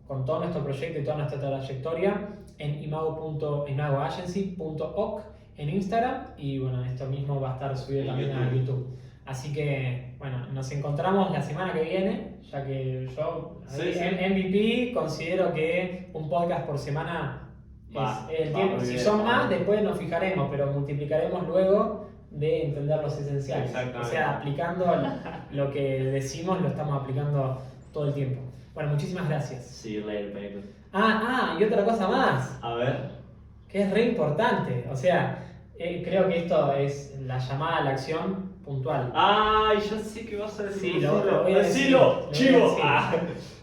con todo nuestro proyecto y toda nuestra trayectoria en imagoagency.org en Instagram, y bueno, esto mismo va a estar subido también a YouTube. Así que, bueno, nos encontramos la semana que viene, ya que yo, Sí, sí. MVP, considero que un podcast por semana Va, es el va tiempo. muy Si bien, son va más, muy bien. después nos fijaremos, pero multiplicaremos luego de entender los esenciales. Exactamente. O sea, aplicando lo que decimos, lo estamos aplicando todo el tiempo. Bueno, muchísimas gracias. See you later, baby. Y otra cosa más, A ver. que es re importante. O sea, creo que esto es la llamada a la acción puntual. Ay, ya sé que vas a decir. Sí, lo voy a decir, Decilo, lo voy a chivo. decir. Ah,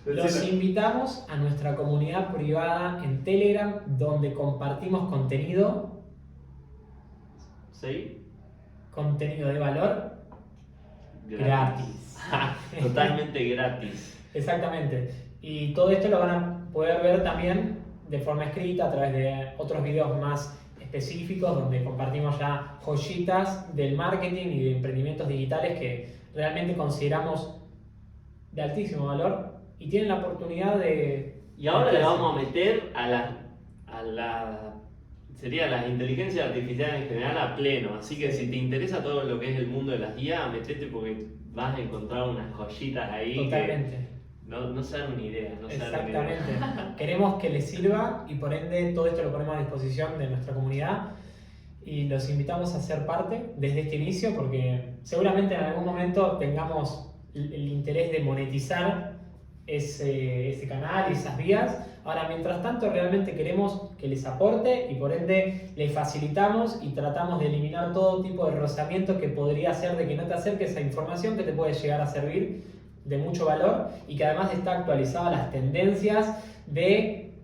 Los decilo. invitamos a nuestra comunidad privada en Telegram, donde compartimos contenido ¿Sí? de valor gratis. Totalmente gratis. Exactamente. Y todo esto lo van a poder ver también de forma escrita a través de otros videos más específicos donde compartimos ya joyitas del marketing y de emprendimientos digitales que realmente consideramos de altísimo valor y tienen la oportunidad de... Y ahora le vamos a meter a sería las inteligencias artificiales en general a pleno. Así que si te interesa todo lo que es el mundo de las IA, metete porque vas a encontrar unas joyitas ahí. Totalmente. Que no se dan una idea. No se dan una Exactamente. idea. Queremos que les sirva y por ende todo esto lo ponemos a disposición de nuestra comunidad y los invitamos a ser parte desde este inicio porque seguramente en algún momento tengamos el interés de monetizar ese canal y esas vías. Ahora, mientras tanto, realmente queremos que les aporte y por ende les facilitamos y tratamos de eliminar todo tipo de rozamiento que podría hacer de que no te acerques a información que te puede llegar a servir de mucho valor y que además está actualizada a las tendencias de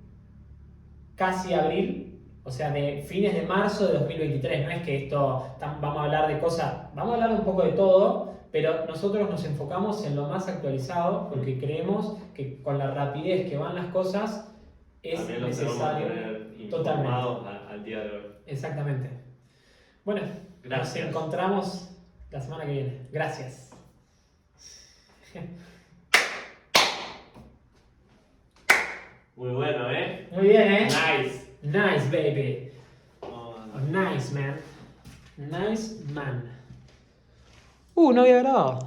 casi abril, o sea, de fines de marzo de 2023. No es que esto, vamos a hablar de cosas, vamos a hablar un poco de todo, pero nosotros nos enfocamos en lo más actualizado porque creemos que con la rapidez que van las cosas es También los necesario. tenemos que tener Totalmente. informados al día de hoy. Exactamente. Bueno, Gracias. nos encontramos la semana que viene. Gracias. Muy bueno, ¿eh? Muy bien, ¿eh? Nice. Nice, baby. Oh, Oh, nice, man. Nice, man. No había grabado.